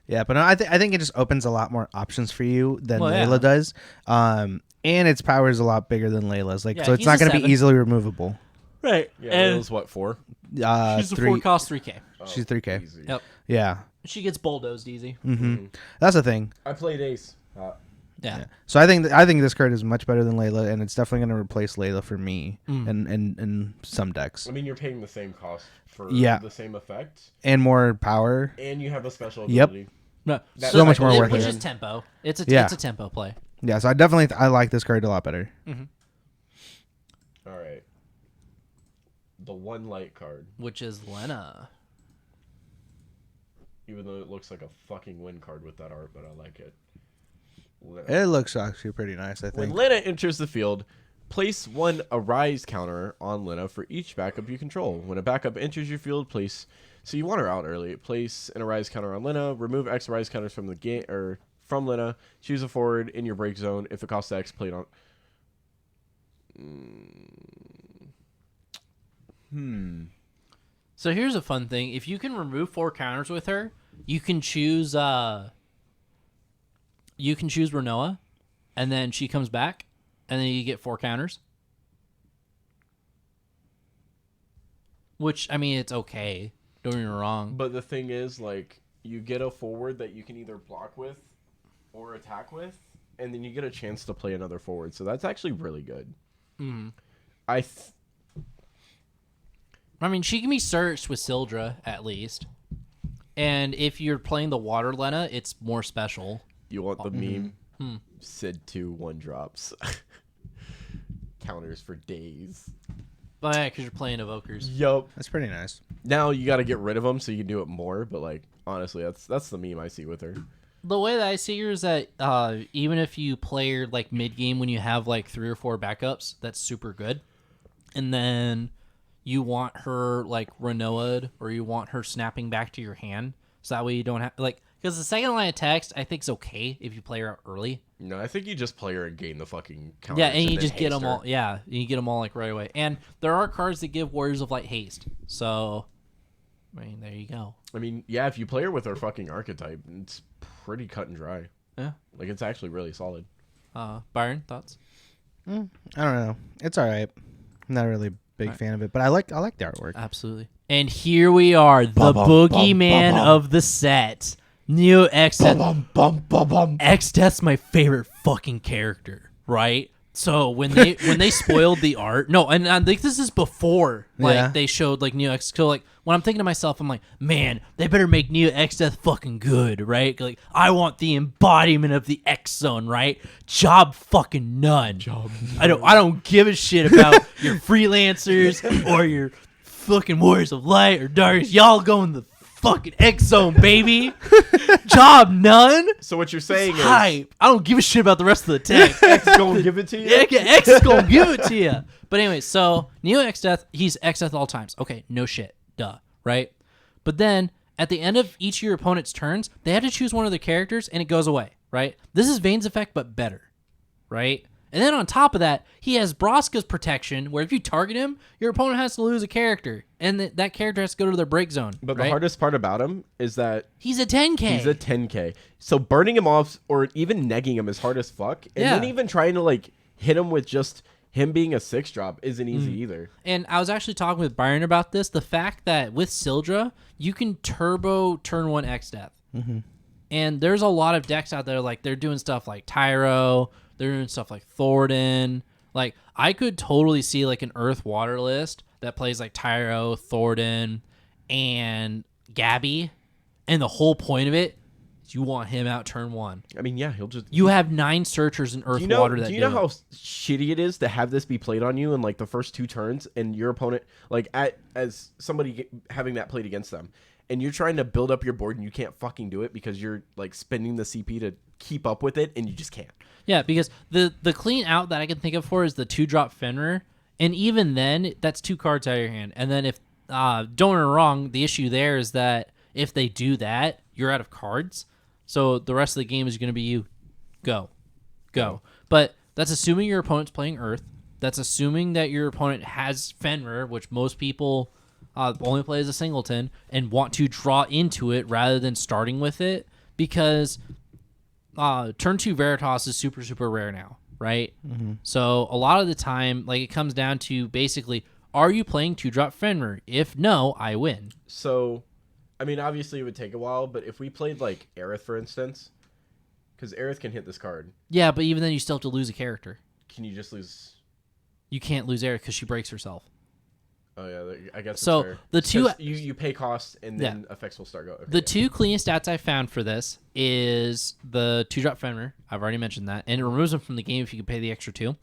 Yeah, but I think it just opens a lot more options for you than Layla does. And its power is a lot bigger than Layla's. Like, so it's not going to be easily removable. Right. Yeah, Layla's what, 4? She's a 4 cost 3K. Oh, she's 3K. Easy. Yep. Yeah. She gets bulldozed easy. Mm-hmm. That's the thing. I played Ace. Yeah. So I think this card is much better than Layla, and it's definitely going to replace Layla for me in some decks. I mean, you're paying the same cost for the same effect. And more power. And you have a special ability. No, so much more worth it. Which is tempo. It's a tempo play. Yeah, so I like this card a lot better. Mm-hmm. All right. The 1 light card. Which is Lena. Even though it looks like a fucking win card with that art, but I like it. Lena. It looks actually pretty nice, I think. When Lena enters the field, place 1 Arise counter on Lena for each backup you control. When a backup enters your field, so you want her out early. Place an Arise counter on Lena. Remove X Arise counters from the game or from Lena. Choose a forward in your break zone. If it costs X, play it on. So here's a fun thing. If you can remove 4 counters with her, you can choose Renoa, and then she comes back, and then you get 4 counters. Which, I mean, it's okay. Don't get me wrong. But the thing is, like, you get a forward that you can either block with or attack with, and then you get a chance to play another forward. So that's actually really good. Mm-hmm. I mean, she can be searched with Sildra, at least. And if you're playing the Water Lena, it's more special. You want the meme? Sid 2 1-drops. Counters for days. But yeah, because you're playing Evokers. Yup. That's pretty nice. Now you got to get rid of them so you can do it more. But, like, honestly, that's the meme I see with her. The way that I see her is that even if you play her, like, mid-game when you have, like, 3 or 4 backups, that's super good. And then you want her, like, Renoa'd, or you want her snapping back to your hand. So that way you don't have, like, because the second line of text, I think, is okay if you play her out early. No, I think you just play her and gain the fucking counters. Yeah, and you just get them her. all. Yeah, you get them all, like, right away. And there are cards that give Warriors of Light haste. So, I mean, there you go. I mean, yeah, if you play her with her fucking archetype, it's pretty cut and dry. Yeah. Like, it's actually really solid. Byron, thoughts? I don't know. It's all right. I'm not really a big fan of it, but I like the artwork. Absolutely. And here we are, the boogeyman of the set. Neo X-Death. X-Death's my favorite fucking character, right? So when they spoiled the art, no, and I think this is before they showed like Neo X. So like when I'm thinking to myself, I'm like, man, they better make Neo X-Death fucking good, right? Like I want the embodiment of the X Zone, right? Job fucking none. I don't give a shit about your freelancers or your fucking Warriors of Light or Darkness. Y'all go in the fucking X Zone, baby. Job none. So what you're saying is hype. I don't give a shit about the rest of the text. X gonna give it to you? Yeah, X is gonna give it to you. But anyway, so Neo X-Death, he's X-Death all times. Okay, no shit. Duh. Right? But then, at the end of each of your opponent's turns, they have to choose one of their characters, and it goes away. Right? This is Vane's effect, but better. Right? And then on top of that, he has Braska's protection, where if you target him, your opponent has to lose a character, and that character has to go to their break zone. But the hardest part about him is that he's a 10K. He's a 10K. So burning him off or even negging him is hard as fuck. And then even trying to like hit him with just him being a 6-drop isn't easy either. And I was actually talking with Byron about this. The fact that with Sildra, you can turbo turn 1 X-Death. Mm-hmm. And there's a lot of decks out there, like they're doing stuff like Tyro. They're doing stuff like Thornton. Like, I could totally see, like, an Earth-Water list that plays, like, Tyro, Thornton, and Gabby. And the whole point of it, Searchers. You want him out turn 1. I mean, yeah, he'll just. You have 9 Searchers in Earth Water that do you know how shitty it is to have this be played on you in like the first 2 turns, and your opponent like as somebody having that played against them, and you're trying to build up your board and you can't fucking do it because you're like spending the CP to keep up with it, and you just can't. Yeah, because the clean out that I can think of for is the 2-drop Fenrir, and even then, that's 2 cards out of your hand. And then if don't get me wrong, the issue there is that if they do that, you're out of cards. So the rest of the game is going to be you go. But that's assuming your opponent's playing Earth. That's assuming that your opponent has Fenrir, which most people only play as a singleton and want to draw into it rather than starting with it, because turn 2 Veritas is super, super rare now, right? Mm-hmm. So a lot of the time, like, it comes down to basically, are you playing 2-drop Fenrir? If no, I win. So, I mean, obviously it would take a while, but if we played like Aerith, for instance, because Aerith can hit this card. Yeah, but even then you still have to lose a character. Can you just lose? You can't lose Aerith because she breaks herself. Oh yeah, I guess so. Fair. The 2 you pay costs and then effects will start going. Okay, the 2 cleanest stats I found for this is the 2-drop Fenrir. I've already mentioned that, and it removes them from the game if you can pay the extra 2.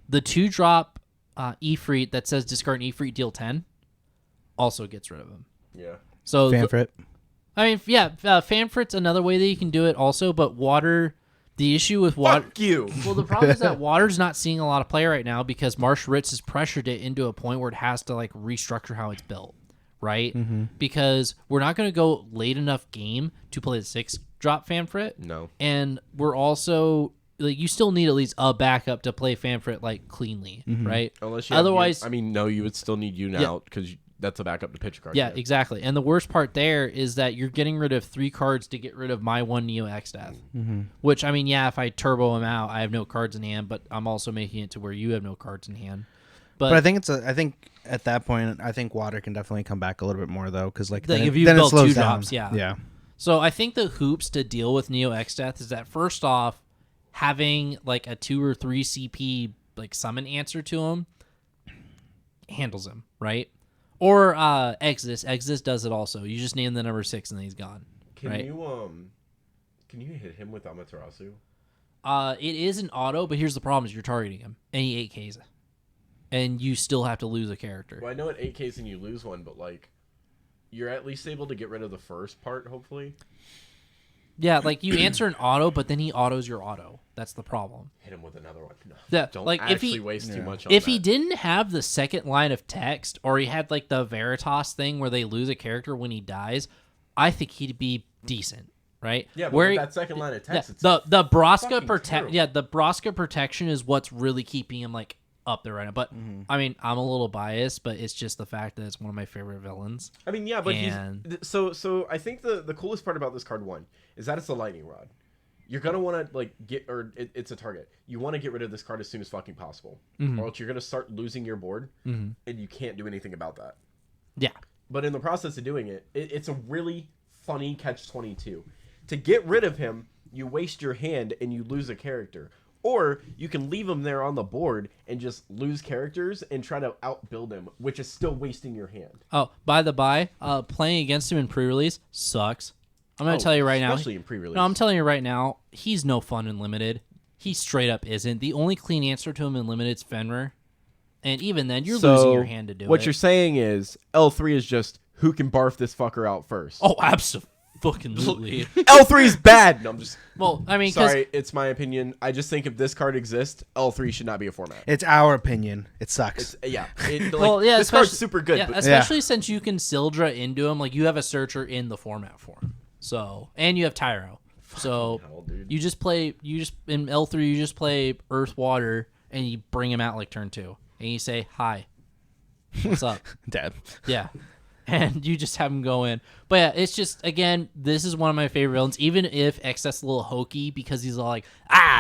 The 2-drop Ifrit that says discard an Ifrit, deal 10, also gets rid of him. Yeah. So Fanfrit. Fanfrit's another way that you can do it also, but water. The issue with water. Fuck you. Well, the problem is that water's not seeing a lot of play right now because Marsh Ritz has pressured it into a point where it has to like restructure how it's built, right? Mm-hmm. Because we're not going to go late enough game to play the 6-drop Fanfrit. No. And we're also like, you still need at least a backup to play Fanfrit like cleanly, right? Unless you otherwise, no, you would still need you out because that's a backup to pitch a card. Yeah, exactly. And the worst part there is that you're getting rid of 3 cards to get rid of my 1 Neo X-Death. Mm-hmm. Which, I mean, yeah, if I turbo him out, I have no cards in hand, but I'm also making it to where you have no cards in hand. But I think I think at that point, I think water can definitely come back a little bit more though, because like if you then build it slows 2 down. drops, yeah. Yeah. So I think the hoops to deal with Neo X-Death is that first off, having like a 2 or 3 CP like summon answer to him handles him, right? Or Exodus. Exodus does it also. You just name the number 6 and then he's gone. Can you hit him with Amaterasu? It is an auto, but here's the problem: is you're targeting him, and he 8Ks, and you still have to lose a character. Well, I know it 8Ks and you lose one, but like, you're at least able to get rid of the first part, hopefully. Yeah, like you answer an auto, but then he autos your auto. That's the problem. Hit him with another one. No, yeah, don't like actually waste too much on if that. he didn't have the second line of text, or he had like the Veritas thing where they lose a character when he dies, I think he'd be decent, right? Yeah, but with that second line of text, the Braska the Braska protection is what's really keeping him like up there right now. But I mean, I'm a little biased, but it's just the fact that it's one of my favorite villains. I mean, yeah, but he's so I think the coolest part about this card 1 is that it's a lightning rod. You're gonna want to like it's a target. You want to get rid of this card as soon as fucking possible, or else you're gonna start losing your board, and you can't do anything about that. Yeah, but in the process of doing it, it's a really funny catch-22. To get rid of him, you waste your hand and you lose a character. Or you can leave him there on the board and just lose characters and try to outbuild him, which is still wasting your hand. Oh, by the by, playing against him in pre-release sucks. I'm going to tell you right now. Especially in pre-release. No, I'm telling you right now, he's no fun in Limited. He straight up isn't. The only clean answer to him in Limited is Fenrir. And even then, you're losing your hand to do it. What you're saying is L3 is just who can barf this fucker out first. Oh, absolutely. L3's bad. No, I'm just... Well, I mean... Sorry, it's my opinion. I just think if this card exists, L3 should not be a format. It's our opinion. It sucks. This card's super good. Yeah, especially since you can Sildra into him. Like, you have a searcher in the format for him. So, and you have Tyro. So, you just play... in L3, you just play Earth, Water, and you bring him out like turn 2. And you say, hi. What's up? Dad. Yeah. And you just have him go in. But yeah, it's just, again, this is one of my favorite villains, even if XS a little hokey, because he's all like,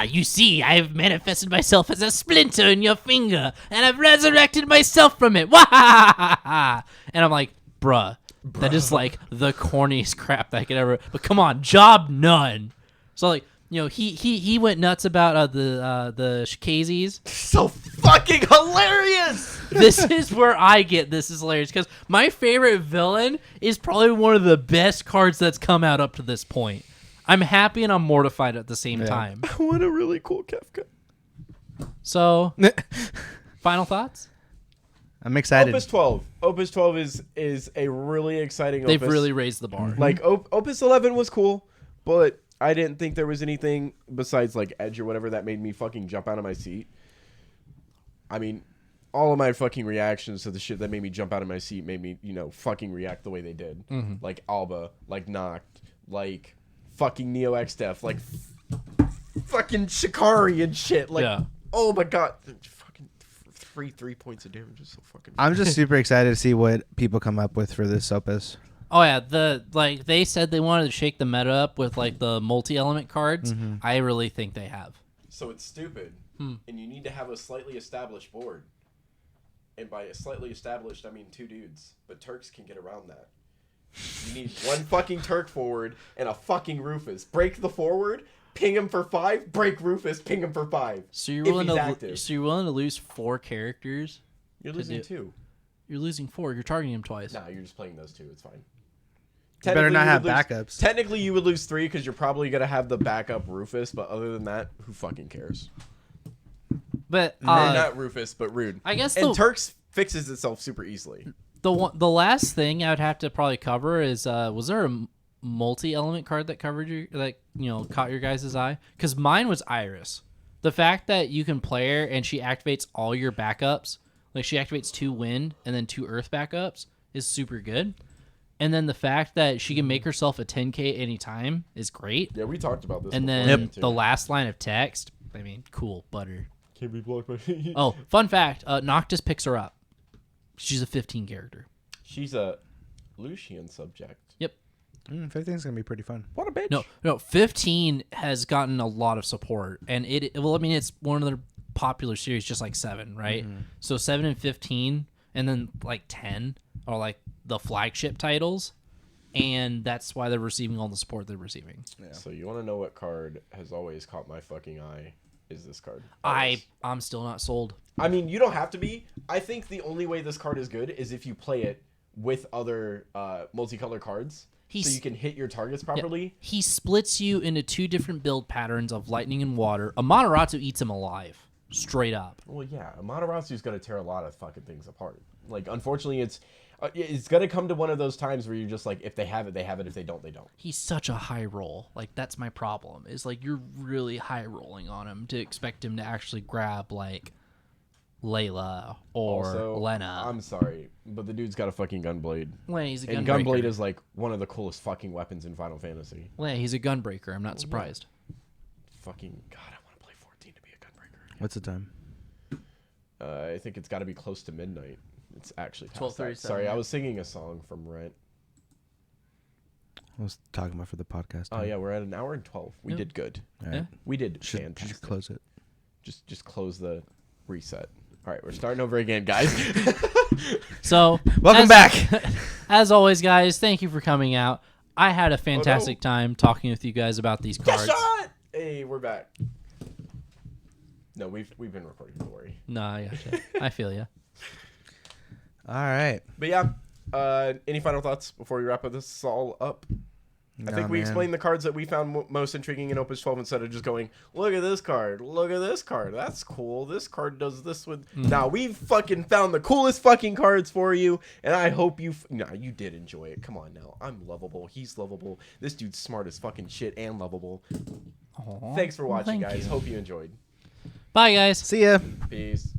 you see, I have manifested myself as a splinter in your finger, and I've resurrected myself from it. Wah-ha-ha-ha-ha. And I'm like, bruh, that is like the corniest crap that I could ever, but come on, job none. So like, you know, he went nuts about the Shikazes. So fucking hilarious! This is where I get this is hilarious, because my favorite villain is probably one of the best cards that's come out up to this point. I'm happy and I'm mortified at the same time. I want a really cool Kefka. So, final thoughts? I'm excited. Opus 12. Opus 12 is a really exciting They've Opus. really raised the bar. Like, Opus 11 was cool, but I didn't think there was anything besides, like, Edge or whatever that made me fucking jump out of my seat. I mean, all of my fucking reactions to the shit that made me jump out of my seat made me, fucking react the way they did. Mm-hmm. Like Alba, like Noct, like fucking Neo X Def, like fucking Shikari and shit. Like, oh my god. Fucking 3 points of damage is so fucking... I'm just super excited to see what people come up with for this Opus. Oh yeah, they said they wanted to shake the meta up with like the multi-element cards. Mm-hmm. I really think they have. So it's stupid, and you need to have a slightly established board. And by slightly established, I mean 2 dudes. But Turks can get around that. You need 1 fucking Turk forward and a fucking Rufus. Break the forward, ping him for 5. Break Rufus, ping him for 5. So you're willing to lose 4 characters? You're losing 2. You're losing 4. You're targeting him twice. Nah, you're just playing those 2. It's fine. You better not have backups. Technically, you would lose 3 because you're probably gonna have the backup Rufus. But other than that, who fucking cares? But not Rufus, but Rude. I guess Turks fixes itself super easily. The last thing I would have to probably cover is was there a multi-element card that covered caught your guys' eye? Because mine was Iris. The fact that you can play her and she activates all your backups, like she activates 2 wind and then 2 earth backups, is super good. And then the fact that she can make herself a 10k anytime is great. Yeah, we talked about this. And then the last line of text, I mean, cool, butter. Can't be blocked by... Oh, fun fact, Noctis picks her up. She's a 15 character. She's a Lucian subject. Yep. 15's going to be pretty fun. What a bitch. No, 15 has gotten a lot of support. And it's one of their popular series, just like 7, right? Mm-hmm. So 7 and 15, and then like 10 are like the flagship titles. And that's why they're receiving all the support they're receiving. Yeah. So you want to know what card has always caught my fucking eye? Is this card. I'm still not sold. I mean, you don't have to be. I think the only way this card is good is if you play it with other multicolor cards, so you can hit your targets properly. Yeah. He splits you into 2 different build patterns of lightning and water. Amaterasu eats him alive, straight up. Well, yeah, Amaterasu's gonna tear a lot of fucking things apart. Like, unfortunately, it's gonna come to one of those times where you're just like, if they have it, they have it. If they don't, they don't. He's such a high roll. Like, that's my problem. Is like you're really high rolling on him to expect him to actually grab like Layla or also, Lena. I'm sorry, but the dude's got a fucking gunblade. Well, he's a gunbreaker. And gunblade is like one of the coolest fucking weapons in Final Fantasy. Well, he's a gunbreaker. I'm not surprised. Fucking God, I want to play 14 to be a gunbreaker. What's the time? I think it's got to be close to midnight. It's actually 12:37. Sorry, I was singing a song from Rent. I was talking about for the podcast. Oh yeah, we're at 1 hour and 12. We did good. All right. Yeah. We did Should fantastic. close it. Just close the reset. All right, we're starting over again, guys. So welcome back. As always, guys, thank you for coming out. I had a fantastic time talking with you guys about these cards. Shot! Hey, we're back. No, we've been recording. Don't worry. No, I feel you. All right. But yeah, any final thoughts before we wrap this all up? I think we explained the cards that we found most intriguing in Opus 12 instead of just going, look at this card, look at this card, that's cool, this card does this with... Now, we've fucking found the coolest fucking cards for you, and I hope you... you did enjoy it. Come on now. I'm lovable. He's lovable. This dude's smart as fucking shit and lovable. Aww. Thanks for watching, Thank guys. you. Hope you enjoyed. Bye, guys. See ya. Peace.